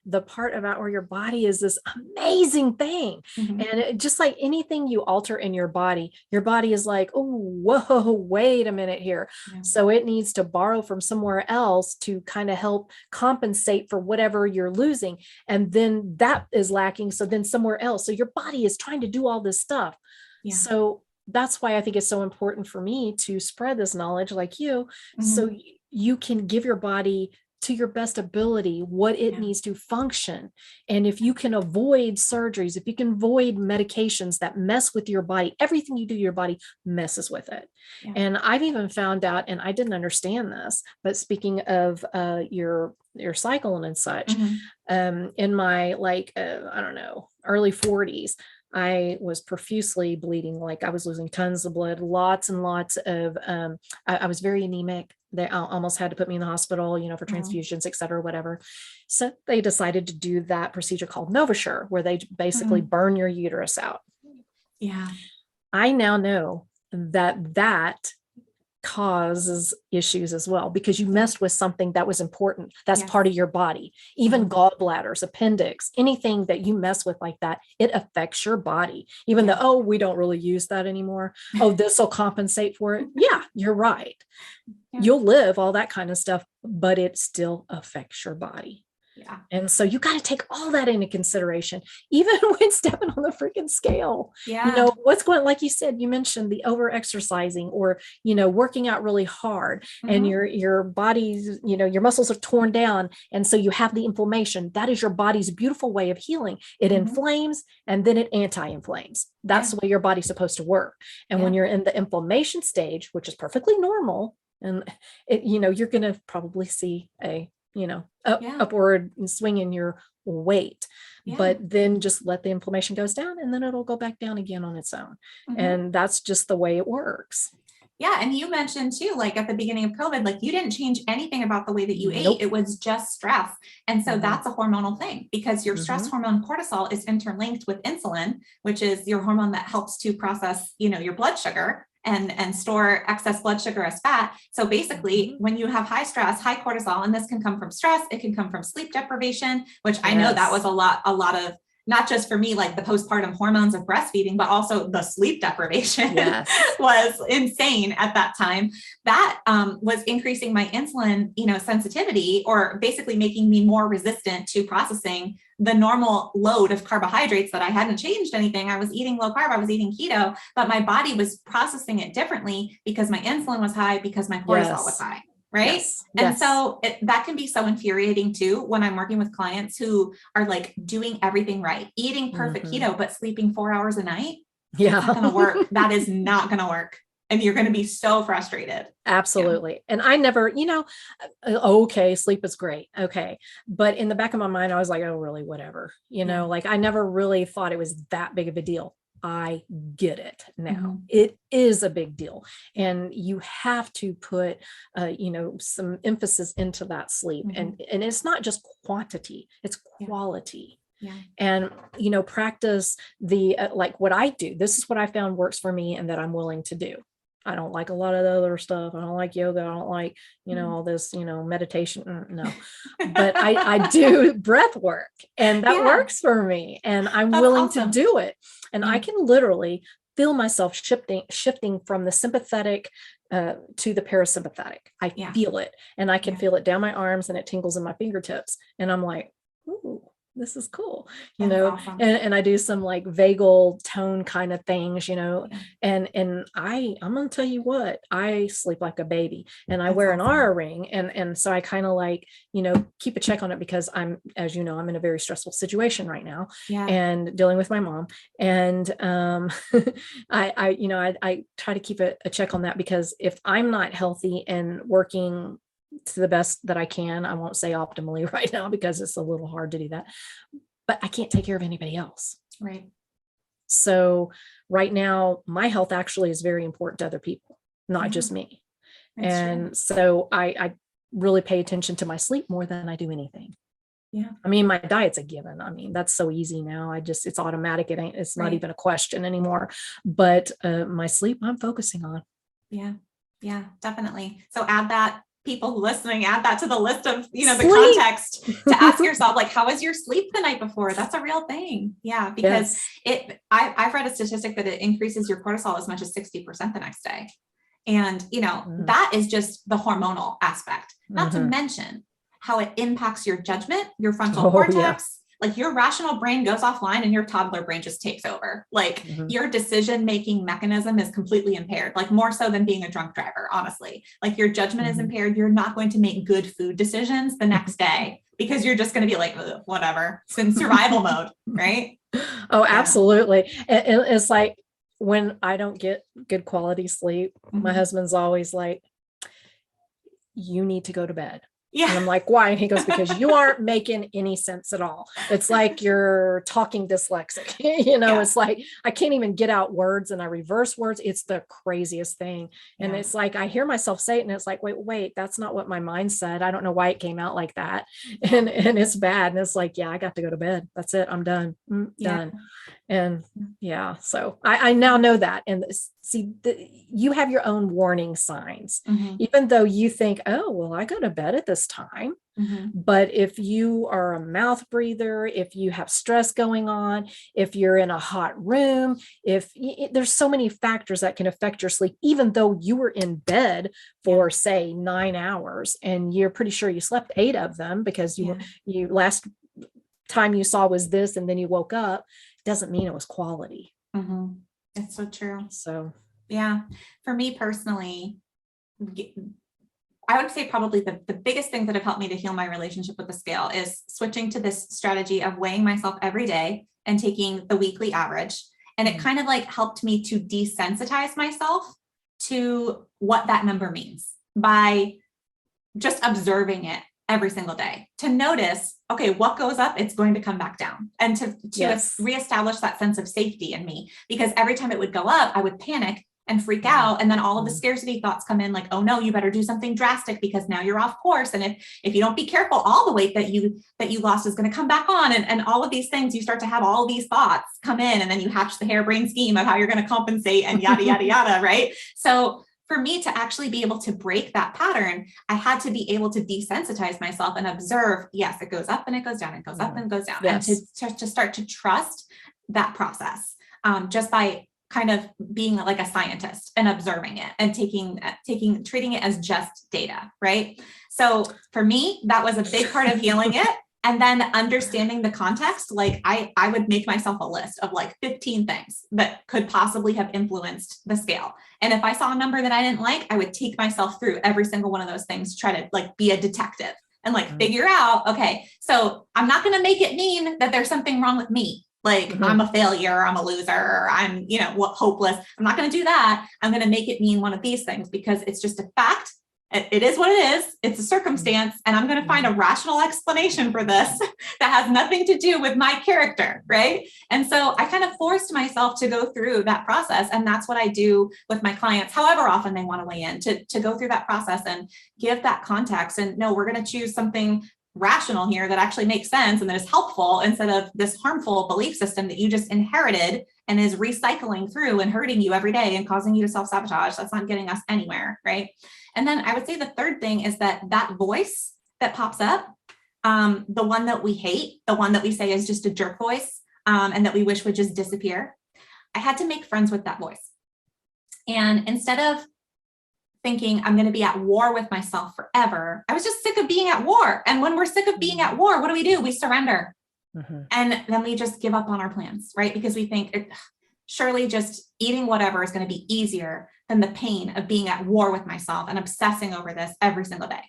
the part about where your body is this amazing thing. And just like anything you alter in your body is like, oh, whoa, wait a minute here. So it needs to borrow from somewhere else to kind of help compensate for whatever you're losing. And then that is lacking. So then somewhere else. So your body is trying to do all this stuff. So that's why I think it's so important for me to spread this knowledge like you, so you can give your body to your best ability what it needs to function. And if you can avoid surgeries, if you can avoid medications that mess with your body, everything you do to your body messes with it. And I've even found out, and I didn't understand this, but speaking of your cycle and such, in my I don't know, early 40s, I was profusely bleeding. Like I was losing tons of blood, lots and lots of, I was very anemic. They almost had to put me in the hospital, for transfusions, et cetera, whatever. So they decided to do that procedure called NovaSure, where they basically burn your uterus out. Yeah. I now know that causes issues as well, because you messed with something that was important. That's part of your body. Even gallbladders, appendix, anything that you mess with like that, it affects your body. Even though, oh, we don't really use that anymore. Oh, this will compensate for it. Yeah, you're right. You'll live all that kind of stuff, but it still affects your body. Yeah. And so you got to take all that into consideration, even when stepping on the freaking scale. Yeah. What's going, like you said, you mentioned the over exercising or, working out really hard and your body's, your muscles are torn down. And so you have the inflammation. That is your body's beautiful way of healing. It inflames and then it anti-inflames. That's the way your body's supposed to work. And when you're in the inflammation stage, which is perfectly normal, and you're going to probably see a upward swing in your weight, but then just let the inflammation goes down and then it'll go back down again on its own. And that's just the way it works. Yeah. And you mentioned too, like at the beginning of COVID, like you didn't change anything about the way that you ate. It was just stress. And so that's a hormonal thing, because your stress hormone cortisol is interlinked with insulin, which is your hormone that helps to process, your blood sugar and store excess blood sugar as fat. So basically, when you have high stress, high cortisol, and this can come from stress, it can come from sleep deprivation, which I know that was a lot of, not just for me, like the postpartum hormones of breastfeeding, but also the sleep deprivation was insane at that time. That was increasing my insulin, sensitivity, or basically making me more resistant to processing the normal load of carbohydrates that I hadn't changed anything. I was eating low carb, I was eating keto, but my body was processing it differently because my insulin was high, because my cortisol was high. Right. Yes. And so that can be so infuriating too, when I'm working with clients who are like doing everything right, eating perfect keto, but sleeping 4 hours a night. Yeah. That's not going to work. That is not going to work. And you're going to be so frustrated. Absolutely. And I never, okay, sleep is great. Okay. But in the back of my mind, I was like, oh, really, whatever, like I never really thought it was that big of a deal. I get it now. It is a big deal. And you have to put, some emphasis into that sleep. And it's not just quantity, it's quality. Yeah. And, practice the, like what I do. This is what I found works for me and that I'm willing to do. I don't like a lot of the other stuff. I don't like yoga. I don't like, all this, meditation. No, but I do breath work and that works for me and I'm willing to do it. And I can literally feel myself shifting from the sympathetic to the parasympathetic. I feel it and I can feel it down my arms and it tingles in my fingertips. And I'm like, ooh, this is cool, That's awesome. and I do some like vagal tone kind of things, Yeah. and I'm gonna tell you what, I sleep like a baby, and I That's wear an awesome. Aura ring, and so I kind of like, keep a check on it because as you know, I'm in a very stressful situation right now Yeah. and dealing with my mom. And I try to keep a check on that, because if I'm not healthy and working to the best that I can, I won't say optimally right now because it's a little hard to do that, but I can't take care of anybody else. Right. So right now, my health actually is very important to other people, not just me. That's And true. so I really pay attention to my sleep more than I do anything. Yeah. I mean, my diet's a given. I mean, that's so easy now. It's automatic. It's not Right. even a question anymore. But my sleep, I'm focusing on. Yeah. Yeah, definitely. So add that, people listening, add that to the list of, the Sleep. context to ask yourself, like, how was your sleep the night before? That's a real thing. Yeah. Because Yes. I've read a statistic that it increases your cortisol as much as 60% the next day. And, that is just the hormonal aspect, not to Mhm. mention how it impacts your judgment, your frontal Oh, yeah. cortex. Like, your rational brain goes offline and your toddler brain just takes over. Like, your decision-making mechanism is completely impaired, like more so than being a drunk driver, honestly. Like, your judgment is impaired. You're not going to make good food decisions the next day because you're just going to be like, whatever, it's in survival mode, right? Oh, absolutely. It's like when I don't get good quality sleep, my husband's always like, you need to go to bed. Yeah. And I'm like, why? And he goes, because you aren't making any sense at all. It's like you're talking dyslexic. It's like I can't even get out words and I reverse words. It's the craziest thing. And it's like I hear myself say it and it's like, wait, that's not what my mind said. I don't know why it came out like that. And it's bad. And it's like, yeah, I got to go to bed. That's it. I'm done. Done. And so I now know that. And you have your own warning signs, even though you think, oh, well, I go to bed at this time. But if you are a mouth breather, if you have stress going on, if you're in a hot room, there's so many factors that can affect your sleep, even though you were in bed for say 9 hours and you're pretty sure you slept 8 of them because you last time you saw was this and then you woke up, doesn't mean it was quality. It's so true. So yeah, for me personally, I would say probably the biggest things that have helped me to heal my relationship with the scale is switching to this strategy of weighing myself every day and taking the weekly average. And it kind of like helped me to desensitize myself to what that number means by just observing it every single day, to notice, okay, what goes up, it's going to come back down, and to reestablish that sense of safety in me, because every time it would go up, I would panic and freak out. And then all of the scarcity thoughts come in, like, oh no, you better do something drastic because now you're off course. And if you don't be careful, all the weight that you lost is going to come back on. And all of these things, you start to have all these thoughts come in, and then you hatch the harebrained scheme of how you're going to compensate and yada, yada, yada. Right. So for me to actually be able to break that pattern, I had to be able to desensitize myself and observe, yes, it goes up and it goes down, it goes up and goes down. Yes. And to start to trust that process, just by kind of being like a scientist and observing it and treating it as just data, right? So for me, that was a big part of healing it. And then understanding the context, like I would make myself a list of like 15 things that could possibly have influenced the scale. And if I saw a number that I didn't like, I would take myself through every single one of those things to try to like be a detective and like figure out, okay, so I'm not going to make it mean that there's something wrong with me. Like I'm a failure, I'm a loser, or I'm, hopeless. I'm not going to do that. I'm going to make it mean one of these things because it's just a fact. It is what it is. It's a circumstance. And I'm going to find a rational explanation for this that has nothing to do with my character. Right. And so I kind of forced myself to go through that process. And that's what I do with my clients, however often they want to weigh in, to go through that process and give that context. And no, we're going to choose something rational here that actually makes sense and that is helpful, instead of this harmful belief system that you just inherited and is recycling through and hurting you every day and causing you to self-sabotage. That's not getting us anywhere, right? And then I would say the third thing is that voice that pops up, the one that we hate, the one that we say is just a jerk voice, and that we wish would just disappear. I had to make friends with that voice. And instead of thinking I'm going to be at war with myself forever, I was just sick of being at war. And when we're sick of being at war, what do? We surrender. Mhm. And then we just give up on our plans, right? Because we think surely just eating whatever is going to be easier than the pain of being at war with myself and obsessing over this every single day.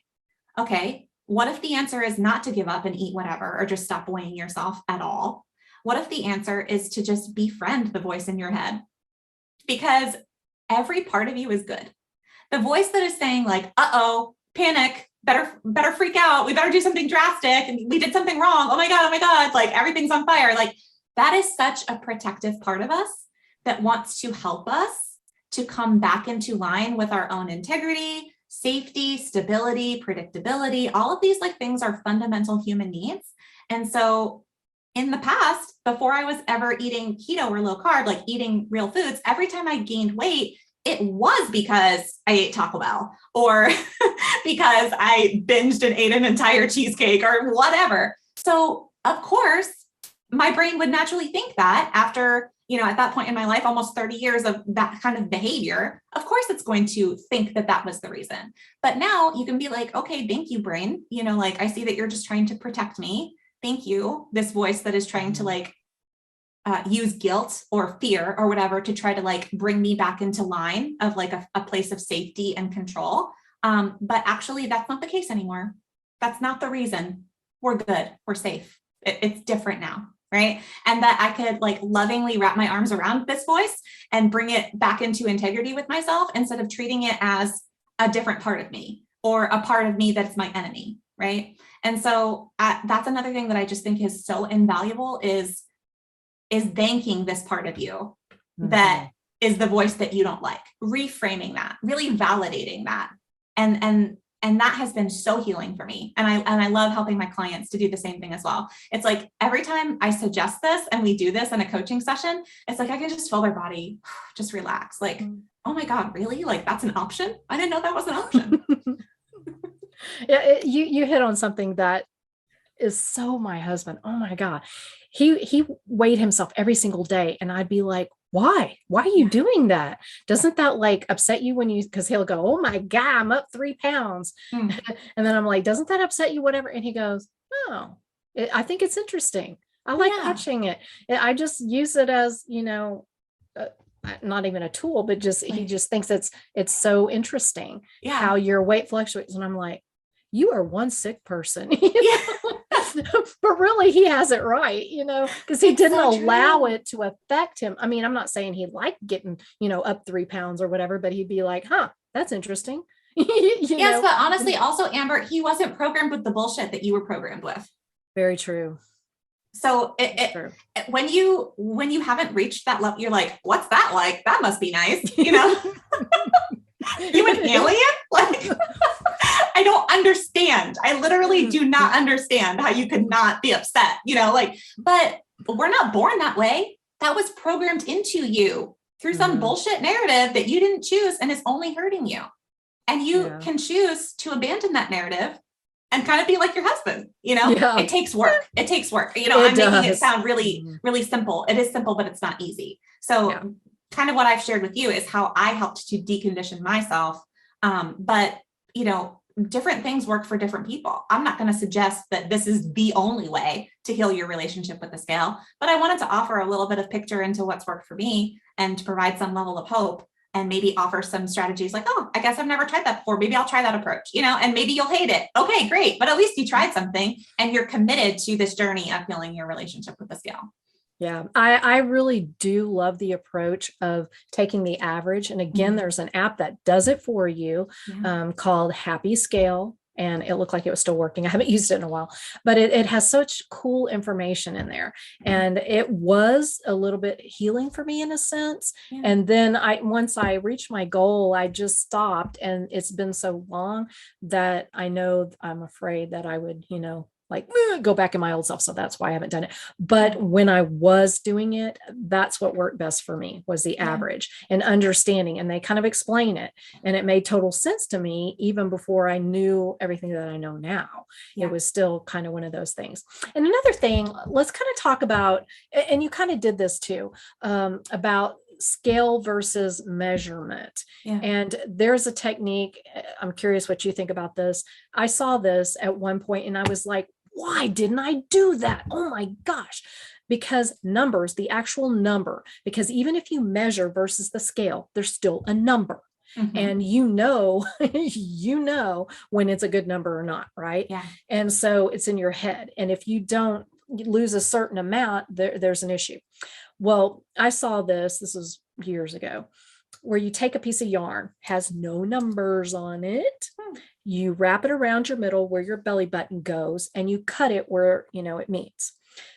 Okay, what if the answer is not to give up and eat whatever or just stop weighing yourself at all? What if the answer is to just befriend the voice in your head? Because every part of you is good. The voice that is saying like, uh-oh, panic, better freak out. We better do something drastic. And we did something wrong. Oh my God. Like everything's on fire. Like that is such a protective part of us that wants to help us to come back into line with our own integrity, safety, stability, predictability. All of these like things are fundamental human needs. And so in the past, before I was ever eating keto or low carb, like eating real foods, every time I gained weight, it was because I ate Taco Bell or because I binged and ate an entire cheesecake or whatever. So of course, my brain would naturally think that after, at that point in my life, almost 30 years of that kind of behavior, of course, it's going to think that that was the reason. But now you can be like, okay, thank you, brain. Like I see that you're just trying to protect me. Thank you. This voice that is trying to like use guilt or fear or whatever to try to like bring me back into line of like a place of safety and control. But actually that's not the case anymore. That's not the reason. We're good. We're safe. It's different now. Right. And that I could like lovingly wrap my arms around this voice and bring it back into integrity with myself instead of treating it as a different part of me or a part of me that's my enemy. Right. And so that's another thing that I just think is so invaluable is thanking this part of you that is the voice that you don't like, reframing that, really validating that. And that has been so healing for me. And I love helping my clients to do the same thing as well. It's like every time I suggest this and we do this in a coaching session, it's like I can just feel their body just relax. Like, oh my God, really? Like that's an option? I didn't know that was an option. Yeah, you hit on something that is so my husband. Oh my God. He weighed himself every single day. And I'd be like, why are you doing that? Doesn't that like upset you because he'll go, oh my God, I'm up 3 pounds. And then I'm like, doesn't that upset you? Whatever. And he goes, no, I think it's interesting. I like watching it. I just use it as, not even a tool, but he just thinks it's so interesting how your weight fluctuates. And I'm like, you are one sick person. But really he has it right, because he didn't allow it to affect him. I mean, I'm not saying he liked getting, up 3 pounds or whatever, but he'd be like, that's interesting. Yes, but honestly, also Amber, he wasn't programmed with the bullshit that you were programmed with. Very true. So when you haven't reached that level, you're like, what's that like? That must be nice. You an alien? Like, I don't understand. I literally do not understand how you could not be upset, but we're not born that way. That was programmed into you through some bullshit narrative that you didn't choose and is only hurting you. And you can choose to abandon that narrative and kind of be like your husband, it takes work. It takes work. I'm making it sound really, really simple. It is simple, but it's not easy. So kind of what I've shared with you is how I helped to decondition myself. But different things work for different people. I'm not going to suggest that this is the only way to heal your relationship with the scale, but I wanted to offer a little bit of picture into what's worked for me and to provide some level of hope and maybe offer some strategies like, oh, I guess I've never tried that before. Maybe I'll try that approach, and maybe you'll hate it. Okay, great. But at least you tried something and you're committed to this journey of healing your relationship with the scale. Yeah, I really do love the approach of taking the average. And again, there's an app that does it for you called Happy Scale. And it looked like it was still working. I haven't used it in a while, but it has such cool information in there. And it was a little bit healing for me in a sense. And then once I reached my goal, I just stopped. And it's been so long that I'm afraid that I would, go back in my old self. So that's why I haven't done it. But when I was doing it, that's what worked best for me was the average and understanding. And they kind of explain it. And it made total sense to me, even before I knew everything that I know now. It was still kind of one of those things. And another thing, let's kind of talk about, and you kind of did this too, about scale versus measurement. And there's a technique. I'm curious what you think about this. I saw this at one point and I was like, why didn't I do that? Oh my gosh. Because numbers, the actual number, because even if you measure versus the scale, there's still a number. Mhm. And you know, you know when it's a good number or not, right? Yeah. And so it's in your head. And if you don't lose a certain amount, there's an issue. Well, I saw this was years ago, where you take a piece of yarn, has no numbers on it. You wrap it around your middle where your belly button goes, and you cut it where, it meets.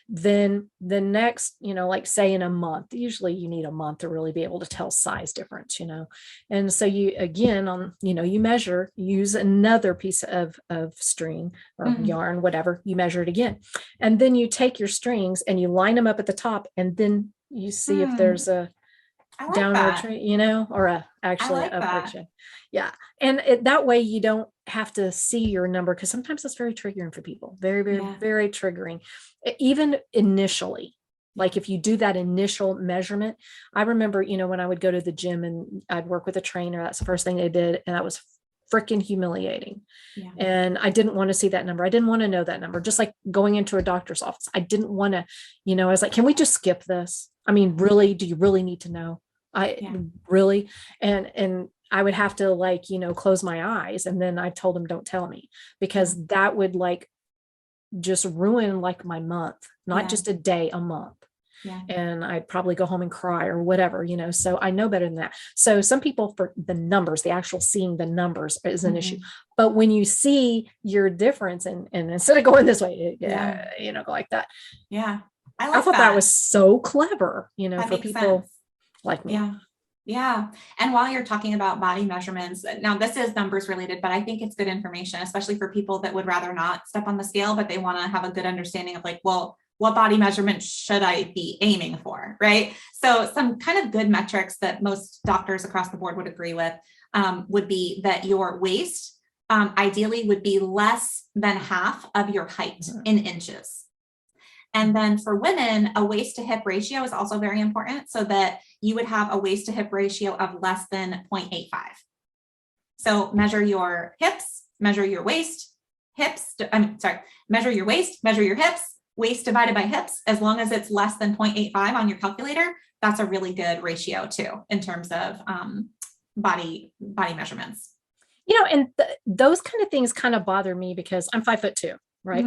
Then the next, like say in a month, usually you need a month to really be able to tell size difference, And so you, again, you measure, use another piece of string or yarn, whatever, you measure it again. And then you take your strings and you line them up at the top, and then you see if there's a downward trend, or actually an upward trend. Yeah. And that way you don't have to see your number, because sometimes that's very triggering for people. Very, very, very triggering. Even initially, like if you do that initial measurement, I remember, when I would go to the gym and I'd work with a trainer, that's the first thing they did. And that was freaking humiliating. Yeah. And I didn't want to see that number. I didn't want to know that number. Just like going into a doctor's office, I didn't want to, I was like, can we just skip this? I mean, really, do you really need to know? Really? And I would have to close my eyes. And then I told him, don't tell me, because that would just ruin my month, not just a day, a month. Yeah. And I'd probably go home and cry or whatever, so I know better than that. So some people, for the numbers, the actual seeing the numbers is an issue. But when you see your difference and instead of going this way, go like that. Yeah. I thought that was so clever, that for people sense. Like me. Yeah. Yeah. And while you're talking about body measurements, now this is numbers related, but I think it's good information, especially for people that would rather not step on the scale, but they want to have a good understanding of well, what body measurement should I be aiming for? Right. So some kind of good metrics that most doctors across the board would agree with would be that your waist ideally would be less than half of your height in inches. And then for women, a waist to hip ratio is also very important, so that you would have a waist to hip ratio of less than 0.85. So measure your hips, measure your waist, measure your waist, measure your hips, waist divided by hips. As long as it's less than 0.85 on your calculator, that's a really good ratio too, in terms of body measurements. And those kind of things kind of bother me because I'm 5'2". Right.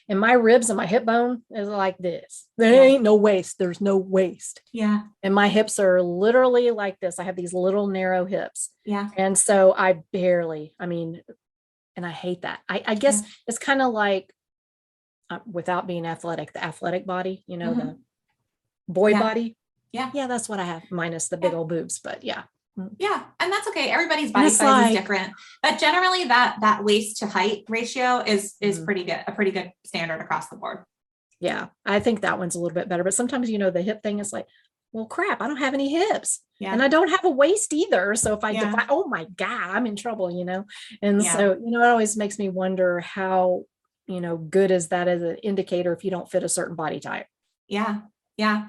And my ribs and my hip bone is like this. There ain't no waist. There's no waist. Yeah. And my hips are literally like this. I have these little narrow hips. Yeah. And so I barely, and I hate that. I guess it's kind of like, without being athletic, the athletic body, the boy body. Yeah. Yeah. That's what I have, minus the big old boobs, but yeah. Yeah. And that's okay. Everybody's body size is different, but generally that waist to height ratio is pretty good, a pretty good standard across the board. Yeah. I think that one's a little bit better, but sometimes, the hip thing is like, well, crap, I don't have any hips and I don't have a waist either. So if I define, oh my God, I'm in trouble, And so, it always makes me wonder how, good is that as an indicator if you don't fit a certain body type? Yeah. Yeah.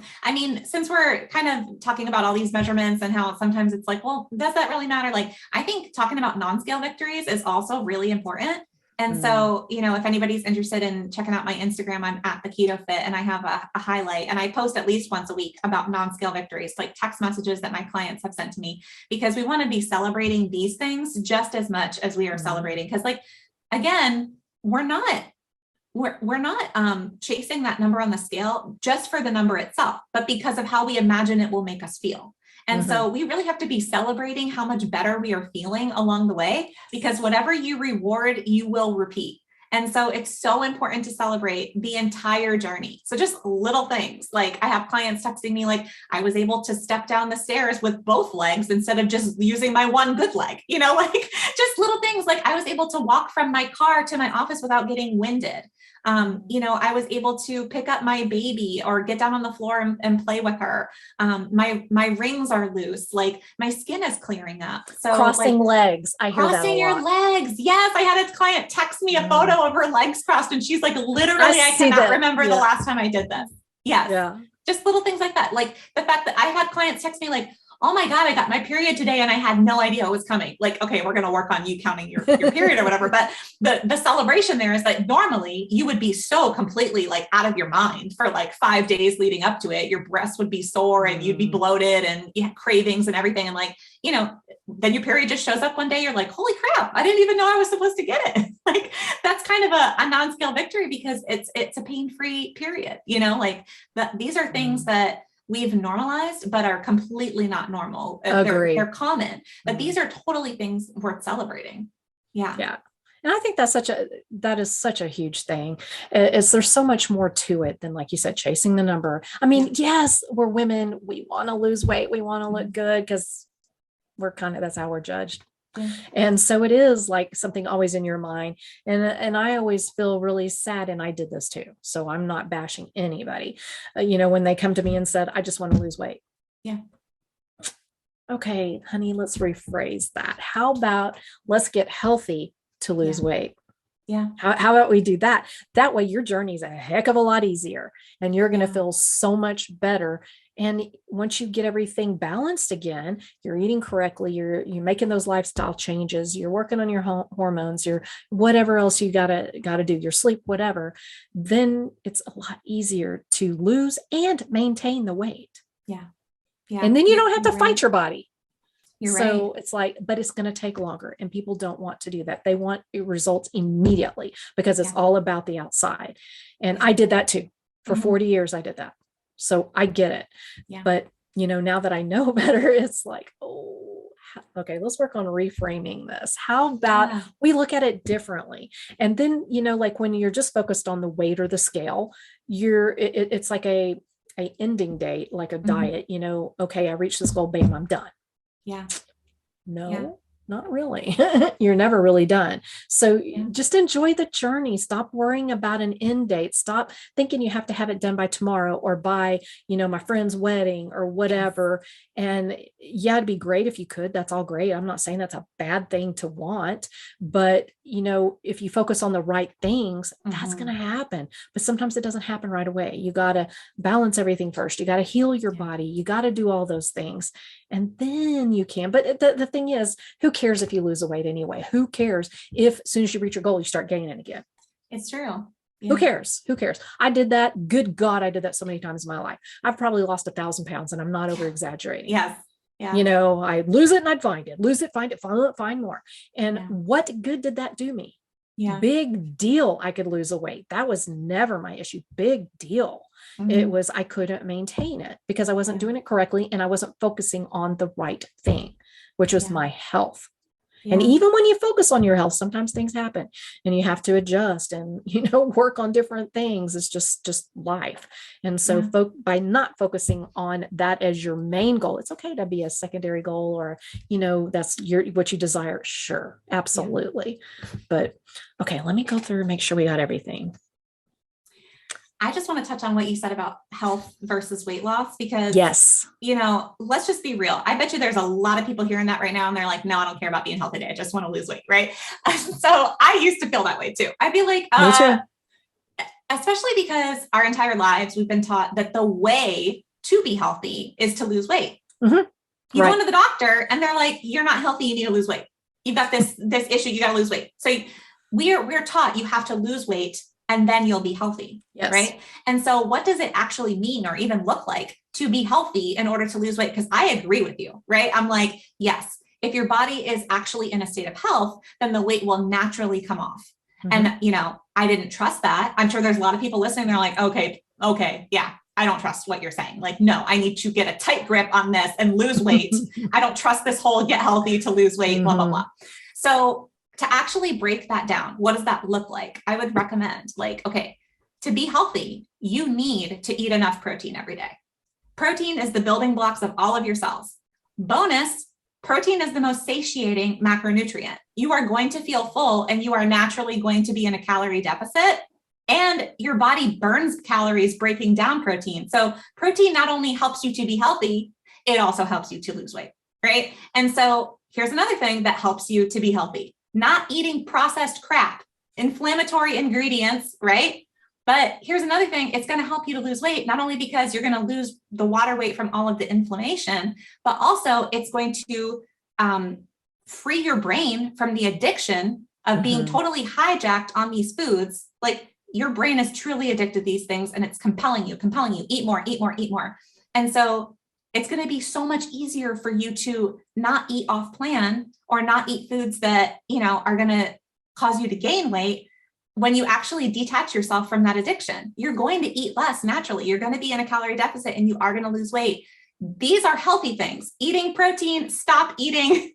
Since we're kind of talking about all these measurements and how sometimes it's like, well, does that really matter? I think talking about non-scale victories is also really important. And so, if anybody's interested in checking out my Instagram, I'm at the Keto Fit, and I have a highlight, and I post at least once a week about non-scale victories, like text messages that my clients have sent to me, because we want to be celebrating these things just as much as we are celebrating. Because again, we're not chasing that number on the scale just for the number itself, but because of how we imagine it will make us feel. And so we really have to be celebrating how much better we are feeling along the way, because whatever you reward, you will repeat. And so it's so important to celebrate the entire journey. So just little things, like I have clients texting me, I was able to step down the stairs with both legs instead of just using my one good leg, just little things, like I was able to walk from my car to my office without getting winded. I was able to pick up my baby or get down on the floor and play with her. My rings are loose. My skin is clearing up. So crossing legs. I hear that a lot. Crossing your legs. Yes. I had a client text me a photo of her legs crossed, and she's like, literally, I cannot remember the last time I did this. Yes. Yeah. Just little things like that. Like the fact that I had clients text me oh my God, I got my period today and I had no idea it was coming. Like, okay, we're going to work on you counting your period or whatever. But the celebration there is that normally you would be so completely like out of your mind for like 5 days leading up to it. Your breast would be sore and you'd be bloated and you had cravings and everything. And like, you know, then your period just shows up one day. You're like, holy crap, I didn't even know I was supposed to get it. Like, that's kind of a non-scale victory because it's a pain-free period, you know, like these are things that we've normalized, but are completely not normal. They're common, but these are totally things worth celebrating. Yeah. Yeah. And I think that is such a huge thing. Is there's so much more to it than, like you said, chasing the number. I mean, yes, we're women. We want to lose weight. We want to look good because that's how we're judged. Yeah. And so it is like something always in your mind. And I always feel really sad. And I did this too. So I'm not bashing anybody, you know, when they come to me and said, I just want to lose weight. Yeah. Okay, honey, let's rephrase that. How about let's get healthy to lose weight? Yeah. How about we do that? That way your journey is a heck of a lot easier and you're going to feel so much better. And once you get everything balanced again, you're eating correctly, you're making those lifestyle changes, you're working on your hormones, your whatever else you gotta do, your sleep, whatever, then it's a lot easier to lose and maintain the weight. Yeah. Yeah. And then you don't have to fight your body. You're so right. It's like, but it's going to take longer and people don't want to do that. They want results immediately because it's all about the outside. And I did that too. For 40 years, I did that. So I get it. Yeah. But, you know, now that I know better, it's like, oh, okay, let's work on reframing this. How about we look at it differently? And then, you know, like when you're just focused on the weight or the scale, it's like a ending date, like a diet, you know, okay, I reached this goal, bam, I'm done. Yeah. No, not really. You're never really done. So just enjoy the journey. Stop worrying about an end date. Stop thinking you have to have it done by tomorrow or by, you know, my friend's wedding or whatever. And yeah, it'd be great if you could. That's all great. I'm not saying that's a bad thing to want, but you know, if you focus on the right things, that's going to happen. But sometimes it doesn't happen right away. You got to balance everything first. You got to heal your body. You got to do all those things. And then you can. But the thing is, who cares if you lose the weight anyway? Who cares if as soon as you reach your goal, you start gaining again? It's true. Yeah. Who cares? Who cares? I did that. Good God, I did that so many times in my life. I've probably lost 1,000 pounds and I'm not over exaggerating. Yes. Yeah. You know, I'd lose it and I'd find it, lose it, find it, find more. And what good did that do me? Yeah. Big deal. I could lose a weight. That was never my issue. Big deal. It was, I couldn't maintain it because I wasn't doing it correctly. And I wasn't focusing on the right thing, which was my health. And even when you focus on your health, sometimes things happen and you have to adjust and, you know, work on different things. It's just life. And so by not focusing on that as your main goal, it's okay to be a secondary goal or, you know, that's what you desire. Sure. Absolutely. But okay, let me go through and make sure we got everything. I just want to touch on what you said about health versus weight loss, because, you know, let's just be real. I bet you there's a lot of people hearing that right now. And they're like, no, I don't care about being healthy today. I just want to lose weight. Right. So I used to feel that way too. I'd be like, especially because our entire lives, we've been taught that the way to be healthy is to lose weight. You go into the doctor and they're like, you're not healthy. You need to lose weight. You've got this issue. You got to lose weight. So we're taught you have to lose weight and then you'll be healthy. Right. And so what does it actually mean or even look like to be healthy in order to lose weight? Because I agree with you, right? I'm like, yes, if your body is actually in a state of health, then the weight will naturally come off. And, you know, I didn't trust that. I'm sure there's a lot of people listening. They're like, okay. Yeah. I don't trust what you're saying. Like, no, I need to get a tight grip on this and lose weight. I don't trust this whole get healthy to lose weight, blah, blah, blah. So to actually break that down, what does that look like? I would recommend like, okay, to be healthy, you need to eat enough protein every day. Protein is the building blocks of all of your cells. Bonus, protein is the most satiating macronutrient. You are going to feel full and you are naturally going to be in a calorie deficit, and your body burns calories breaking down protein. So protein not only helps you to be healthy, it also helps you to lose weight, right? And so here's another thing that helps you to be healthy. Not eating processed crap, inflammatory ingredients, right? But here's another thing. It's going to help you to lose weight, not only because you're going to lose the water weight from all of the inflammation, but also it's going to free your brain from the addiction of being totally hijacked on these foods. Like your brain is truly addicted to these things and it's compelling you, eat more, eat more, eat more. And so it's going to be so much easier for you to not eat off plan or not eat foods that, are going to cause you to gain weight. When you actually detach yourself from that addiction, you're going to eat less naturally. You're going to be in a calorie deficit and you are going to lose weight. These are healthy things. Eating protein, stop eating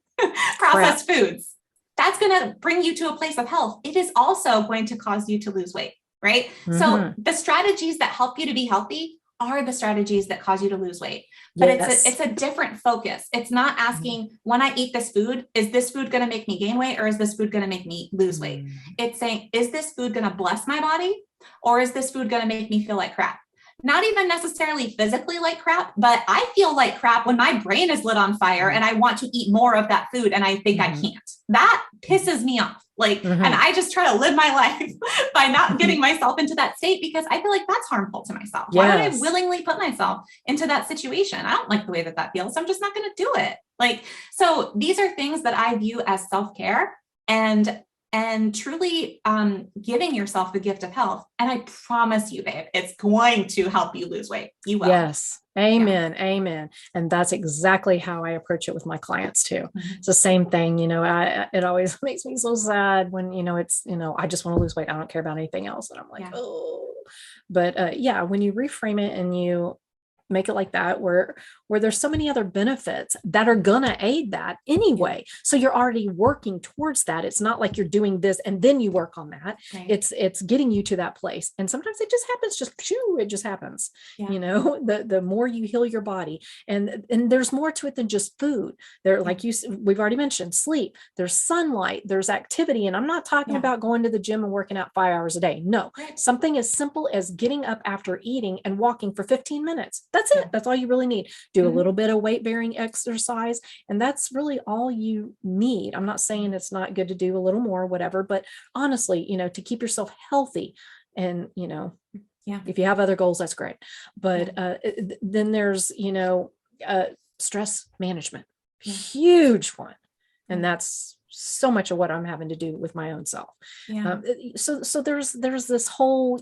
processed foods. That's going to bring you to a place of health. It is also going to cause you to lose weight, right? So the strategies that help you to be healthy are the strategies that cause you to lose weight. But it's a different focus. It's not asking, when I eat this food, is this food going to make me gain weight or is this food going to make me lose weight? It's saying, is this food going to bless my body or is this food going to make me feel like crap? Not even necessarily physically like crap, but I feel like crap when my brain is lit on fire and I want to eat more of that food and I think I can't. That pisses me off. And I just try to live my life by not getting myself into that state because I feel like that's harmful to myself. Yes. Why would I willingly put myself into that situation? I don't like the way that feels. So I'm just not going to do it. So these are things that I view as self-care and truly giving yourself the gift of health. And I promise you, babe, it's going to help you lose weight. You will. Yes. Amen. Yeah. Amen. And that's exactly how I approach it with my clients too. It's the same thing. It always makes me so sad when, it's, I just want to lose weight. I don't care about anything else. And I'm like, oh, but when you reframe it and you make it like that, where there's so many other benefits that are going to aid that anyway. So you're already working towards that. It's not like you're doing this and then you work on that. Right. It's getting you to that place. And sometimes it just happens, it just happens, the more you heal your body and there's more to it than just food. There, like we've already mentioned, sleep, there's sunlight, there's activity. And I'm not talking about going to the gym and working out 5 hours a day. No, something as simple as getting up after eating and walking for 15 minutes. That's it. That's all you really need. Do a little bit of weight bearing exercise. And that's really all you need. I'm not saying it's not good to do a little more, whatever, but honestly, to keep yourself healthy and, if you have other goals, that's great. But then there's, stress management, huge one. And that's so much of what I'm having to do with my own self. So there's this whole,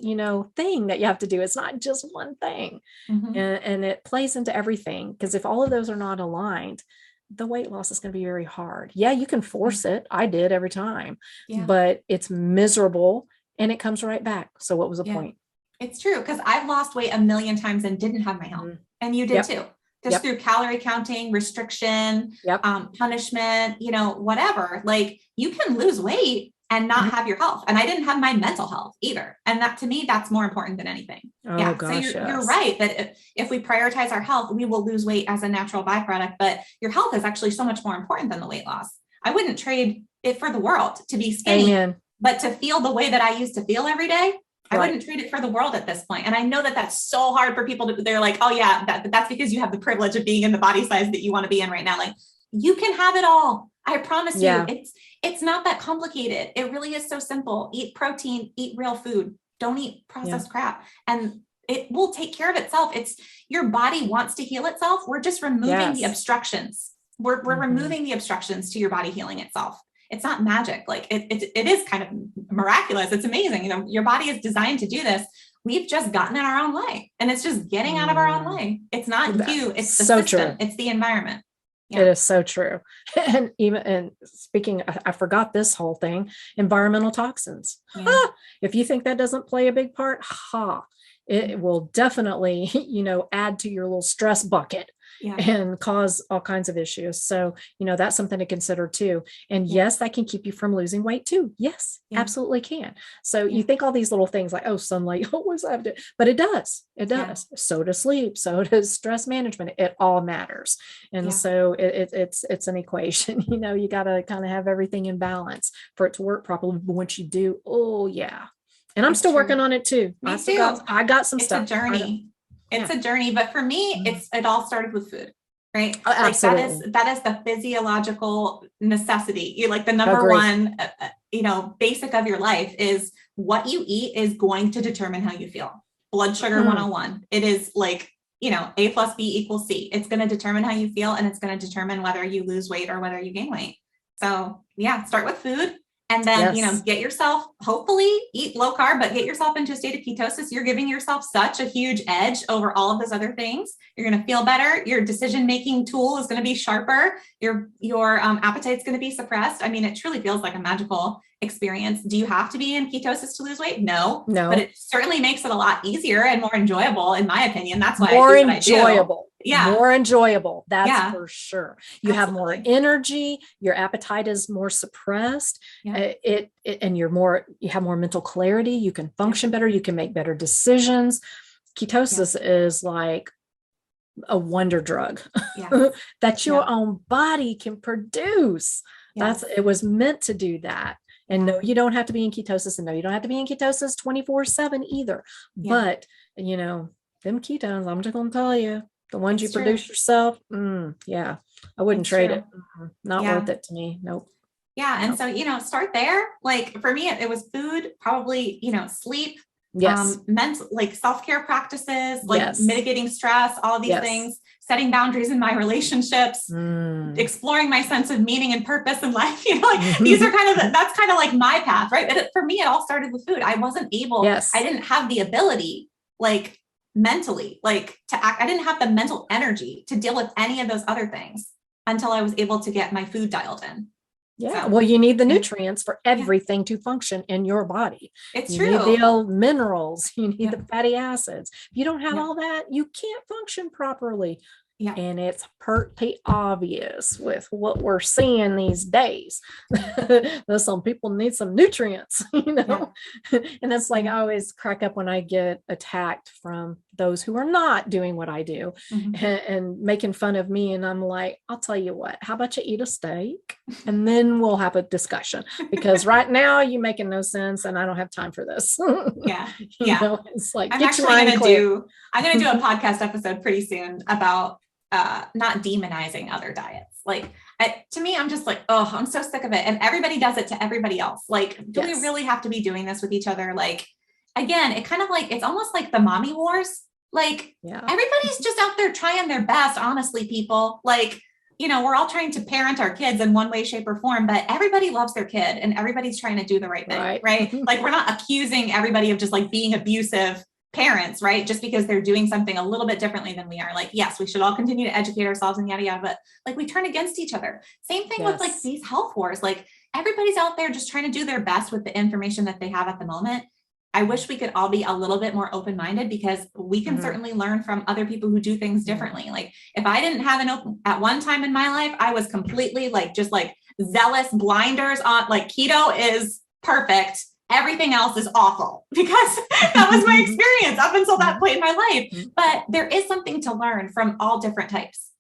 thing that you have to do. It's not just one thing. And it plays into everything. Because if all of those are not aligned, the weight loss is going to be very hard. Yeah, you can force it. I did every time, but it's miserable and it comes right back. So what was the point? It's true. Because I've lost weight a million times and didn't have my health. And you did too. Just through calorie counting, restriction, punishment, whatever. Like you can lose weight and not have your health. And I didn't have my mental health either. And that to me, that's more important than anything. Oh, gosh, so you're right that if we prioritize our health, we will lose weight as a natural byproduct, but your health is actually so much more important than the weight loss. I wouldn't trade it for the world to be skinny, but to feel the way that I used to feel every day. I wouldn't trade it for the world at this point. And I know that that's so hard for people to, they're like, oh yeah, that's because you have the privilege of being in the body size that you want to be in right now. Like you can have it all. I promise you, it's not that complicated. It really is so simple. Eat protein, eat real food. Don't eat processed crap. And it will take care of itself. It's your body wants to heal itself. We're just removing the obstructions. We're removing the obstructions to your body healing itself. It's not magic. Like it is kind of miraculous. It's amazing. Your body is designed to do this. We've just gotten in our own way and it's just getting out of our own way. It's not you. It's the system. True. It's the environment. Yeah. It is so true. And speaking, I forgot this whole thing, environmental toxins. If you think that doesn't play a big part, it will definitely, add to your little stress bucket and cause all kinds of issues. So, that's something to consider too. And yes, that can keep you from losing weight too. Yes, absolutely can. So you think all these little things like, oh, sunlight, always have to, but it does. It does. So does sleep. So does stress management. It all matters. And so it's an equation, you got to kind of have everything in balance for it to work properly. But once you do, and I'm still working on it too. I got some stuff. It's a journey. It's a journey, but for me, it all started with food, right? Oh, absolutely. That is the physiological necessity. You're like the number one, basic of your life is what you eat is going to determine how you feel. Blood sugar 101. It is like, A plus B equals C. It's going to determine how you feel, and it's going to determine whether you lose weight or whether you gain weight. So yeah, start with food. And then, get yourself, hopefully eat low carb, but get yourself into a state of ketosis. You're giving yourself such a huge edge over all of those other things. You're going to feel better. Your decision-making tool is going to be sharper. Your appetite's going to be suppressed. I mean, it truly feels like a magical experience. Do you have to be in ketosis to lose weight? No, but it certainly makes it a lot easier and more enjoyable, in my opinion. That's why more I do what enjoyable. I do. Yeah. More enjoyable. That's for sure. You have more energy. Your appetite is more suppressed. Yeah. And you have more mental clarity. You can function better. You can make better decisions. Ketosis is like a wonder drug that your own body can produce. It was meant to do that. And no, you don't have to be in ketosis, and no, you don't have to be in ketosis 24/7 either. But, them ketones, I'm just going to tell you, the ones you produce yourself. I wouldn't trade it. Not worth it to me. Nope. Yeah. And so, start there. Like for me, it was food, probably, sleep, mental, like self-care practices, like mitigating stress, all these things, setting boundaries in my relationships, exploring my sense of meaning and purpose in life. These are that's kind of like my path, right? But for me, it all started with food. I wasn't able, I didn't have the ability, like mentally, like to act. I didn't have the mental energy to deal with any of those other things until I was able to get my food dialed in. Yeah. So, well, you need the nutrients for everything to function in your body. It's you true. Need the minerals, you need the fatty acids. If you don't have all that, you can't function properly. Yeah. And it's pretty obvious with what we're seeing these days. That some people need some nutrients, And it's like I always crack up when I get attacked from those who are not doing what I do and making fun of me. And I'm like, I'll tell you what, how about you eat a steak and then we'll have a discussion, because right now you're making no sense and I don't have time for this. It's like, I'm going to do a podcast episode pretty soon about not demonizing other diets. Like to me, I'm just like, oh, I'm so sick of it. And everybody does it to everybody else. Like, do we really have to be doing this with each other? Like, again, it kind of like, it's almost like the mommy wars. Like everybody's just out there trying their best. Honestly, people, like, we're all trying to parent our kids in one way, shape, or form, but everybody loves their kid and everybody's trying to do the right thing. Right. Like we're not accusing everybody of just like being abusive parents, right? Just because they're doing something a little bit differently than we are. Like, yes, we should all continue to educate ourselves and yada, yada, but like we turn against each other. Same thing with like these health wars. Like everybody's out there just trying to do their best with the information that they have at the moment. I wish we could all be a little bit more open-minded, because we can certainly learn from other people who do things differently. Like if I didn't have at one time in my life, I was completely like, just like zealous blinders on, like keto is perfect. Everything else is awful, because that was my experience up until that point in my life. But there is something to learn from all different types,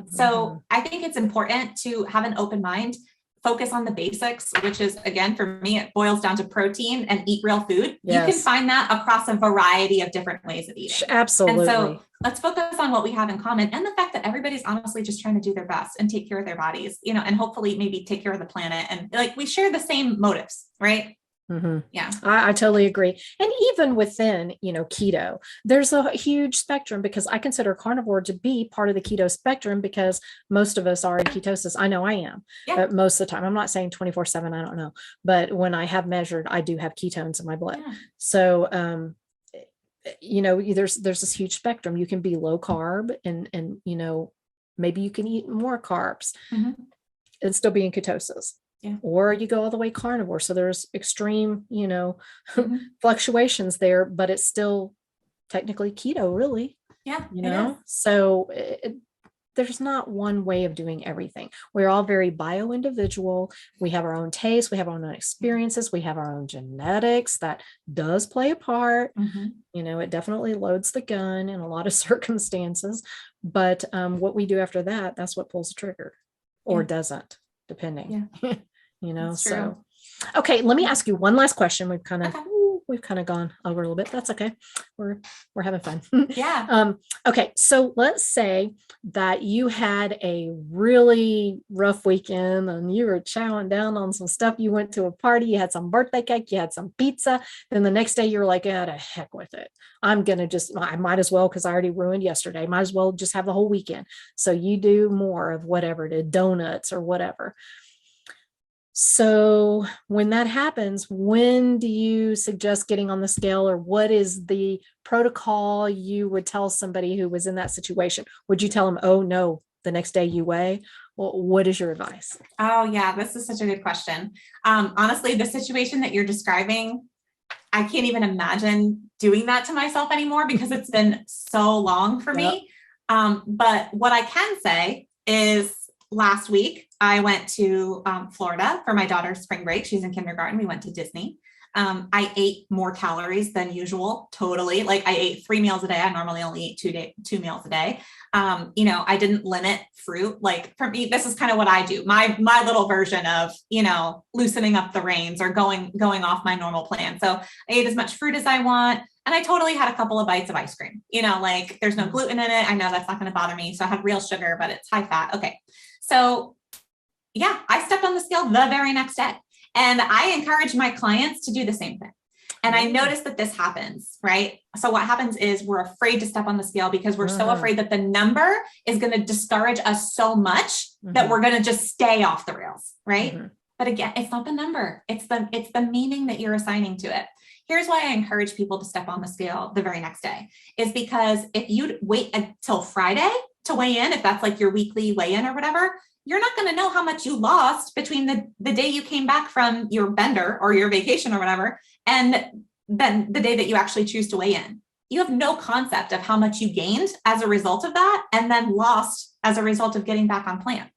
So I think it's important to have an open mind, focus on the basics, which is, again, for me, it boils down to protein and eat real food. You can find that across a variety of different ways of eating. Absolutely. And so let's focus on what we have in common, and the fact that everybody's honestly just trying to do their best and take care of their bodies, and hopefully maybe take care of the planet. And like, we share the same motives, right? Yeah, I totally agree. And even within, keto, there's a huge spectrum, because I consider carnivore to be part of the keto spectrum, because most of us are in ketosis. I know I am, but most of the time. I'm not saying 24/7. I don't know. But when I have measured, I do have ketones in my blood. Yeah. So, there's this huge spectrum. You can be low carb and maybe you can eat more carbs and still be in ketosis. Yeah. Or you go all the way carnivore. So there's extreme, fluctuations there, but it's still technically keto, really. Yeah. So there's not one way of doing everything. We're all very bio-individual. We have our own tastes. We have our own experiences. We have our own genetics. That does play a part. It definitely loads the gun in a lot of circumstances. But what we do after that, that's what pulls the trigger or doesn't, depending. Yeah. So, okay, let me ask you one last question. We've kind of we've kind of gone over a little bit. That's okay. We're having fun. Yeah. Okay. So let's say that you had a really rough weekend and you were chowing down on some stuff. You went to a party, you had some birthday cake, you had some pizza. Then the next day you're like, yeah, to heck with it. I might as well, because I already ruined yesterday. Might as well just have the whole weekend. So you do more of whatever, to donuts or whatever. So when that happens, when do you suggest getting on the scale, or what is the protocol you would tell somebody who was in that situation? Would you tell them, oh no, the next day you weigh? Well, what is your advice? Oh yeah, this is such a good question. Honestly, the situation that you're describing, I can't even imagine doing that to myself anymore because it's been so long for me. But what I can say is last week, I went to Florida for my daughter's spring break. She's in kindergarten. We went to Disney. I ate more calories than usual. Totally. Like I ate 3 meals a day. I normally only eat 2 meals a day. I didn't limit fruit. Like for me, this is kind of what I do. My little version of, loosening up the reins or going off my normal plan. So I ate as much fruit as I want. And I totally had a couple of bites of ice cream, like there's no gluten in it. I know that's not going to bother me. So I had real sugar, but it's high fat. Okay. So yeah, I stepped on the scale the very next day. And I encourage my clients to do the same thing. And I noticed that this happens, right? So what happens is we're afraid to step on the scale because we're so afraid that the number is going to discourage us so much that we're going to just stay off the rails, right? But again, it's not the number. It's the meaning that you're assigning to it. Here's why I encourage people to step on the scale the very next day is because if you wait until Friday to weigh in, if that's like your weekly weigh-in or whatever, you're not going to know how much you lost between the day you came back from your bender or your vacation or whatever, and then the day that you actually choose to weigh in. You have no concept of how much you gained as a result of that and then lost as a result of getting back on plan.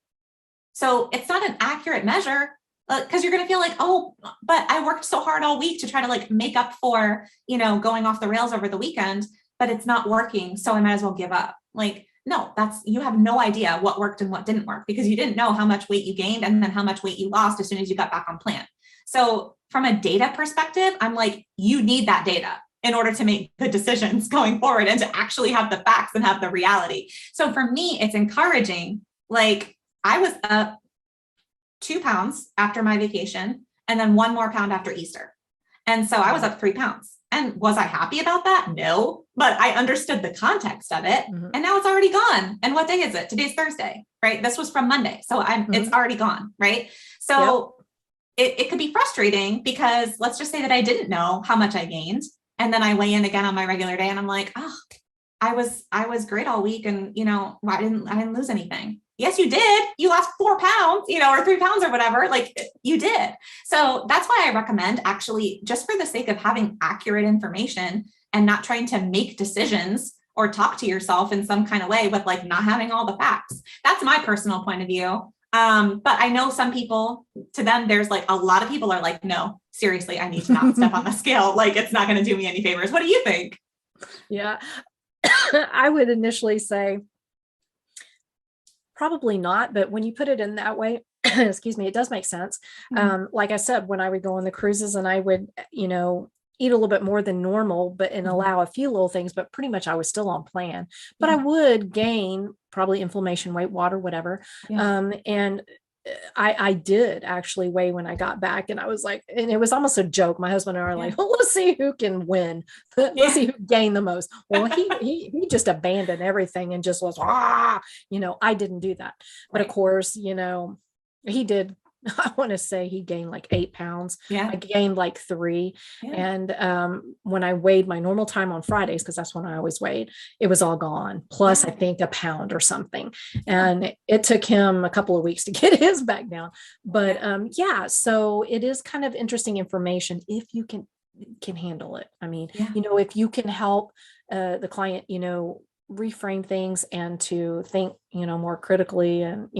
So it's not an accurate measure because you're going to feel like, oh, but I worked so hard all week to try to like make up for, going off the rails over the weekend, but it's not working. So I might as well give up. Like, no, you have no idea what worked and what didn't work because you didn't know how much weight you gained and then how much weight you lost as soon as you got back on plan. So from a data perspective, I'm like, you need that data in order to make good decisions going forward and to actually have the facts and have the reality. So for me, it's encouraging. Like I was up 2 pounds after my vacation and then 1 more pound after Easter. And so I was up 3 pounds. And was I happy about that? No, but I understood the context of it and now it's already gone. And what day is it? Today's Thursday, right? This was from Monday. So it's already gone. Right. So it could be frustrating because let's just say that I didn't know how much I gained. And then I weigh in again on my regular day and I'm like, oh, I was great all week. And I didn't lose anything. Yes, you did. You lost 4 pounds, or 3 pounds or whatever, like you did. So that's why I recommend actually just for the sake of having accurate information and not trying to make decisions or talk to yourself in some kind of way with like not having all the facts. That's my personal point of view. But I know some people, to them, there's like a lot of people are like, no, seriously, I need to not step on the scale. Like it's not going to do me any favors. What do you think? Yeah, I would initially say, probably not, but when you put it in that way, excuse me, it does make sense. Like I said, when I would go on the cruises and I would, eat a little bit more than normal, but and allow a few little things, but pretty much I was still on plan, but I would gain probably inflammation, weight, water, whatever. And I did actually weigh when I got back and I was like, and it was almost a joke. My husband and I are like, well, let's see who can win. Let's see who gained the most. Well, he just abandoned everything and just was, I didn't do that. But of course, he did. I want to say he gained like 8 pounds. I gained like 3. And when I weighed my normal time on Fridays, because that's when I always weighed, it was all gone. Plus, I think a pound or something. And it took him a couple of weeks to get his back down. But so it is kind of interesting information if you can handle it. I mean, if you can help the client, reframe things and to think, more critically and,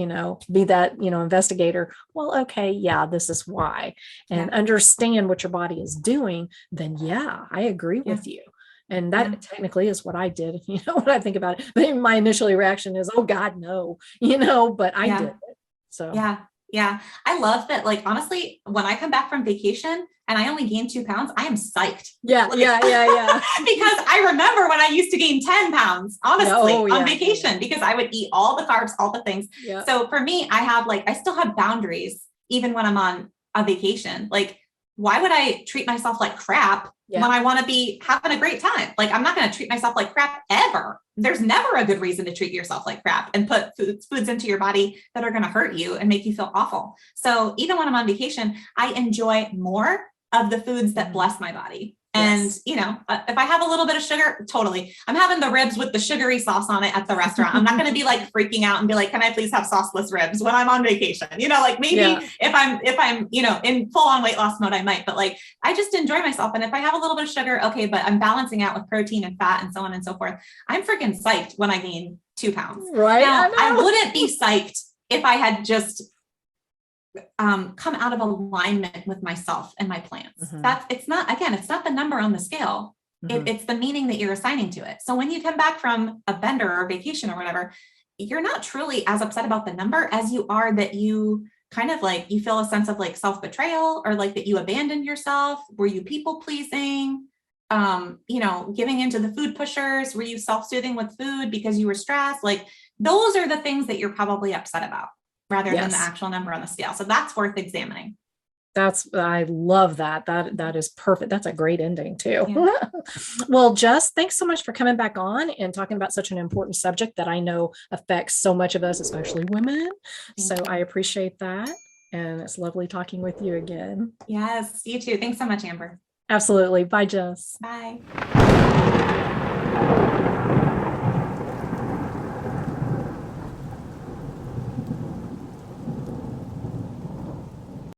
be that, investigator. Well, okay, this is why, and understand what your body is doing. Then, I agree with you. And that technically is what I did, when I think about it. But my initial reaction is, oh God, no, but I did it. So, Yeah. I love that. Like, honestly, when I come back from vacation and I only gain 2 pounds, I am psyched. Yeah. Like, Yeah. because I remember when I used to gain 10 pounds, honestly, Oh, yeah, on vacation, because I would eat all the carbs, all the things. yeah. So for me, I still have boundaries, even when I'm on a vacation. Like, why would I treat myself like crap when I want to be having a great time? Like, I'm not going to treat myself like crap ever. There's never a good reason to treat yourself like crap and put foods into your body that are going to hurt you and make you feel awful. So even when I'm on vacation, I enjoy more of the foods that bless my body. And, if I have a little bit of sugar, totally. I'm having the ribs with the sugary sauce on it at the restaurant. I'm not going to be like freaking out and be like, can I please have sauceless ribs when I'm on vacation? Like maybe if I'm, in full on weight loss mode, I might, but like, I just enjoy myself. And if I have a little bit of sugar, okay, but I'm balancing out with protein and fat and so on and so forth. I'm freaking psyched when I gain 2 pounds. Right. Now, I wouldn't be psyched if I had just come out of alignment with myself and my plans. It's not the number on the scale. It's the meaning that you're assigning to it. So when you come back from a bender or vacation or whatever, you're not truly as upset about the number as you are that you kind of like, you feel a sense of like self-betrayal, or like that you abandoned yourself. Were you people pleasing? Giving into the food pushers? Were you self-soothing with food because you were stressed? Like, those are the things that you're probably upset about, rather than the actual number on the scale. So that's worth examining. I love that. That is perfect. That's a great ending too. Yeah. Well, Jess, thanks so much for coming back on and talking about such an important subject that I know affects so much of us, especially women. So I appreciate that. And it's lovely talking with you again. Yes, you too. Thanks so much, Amber. Absolutely. Bye, Jess. Bye.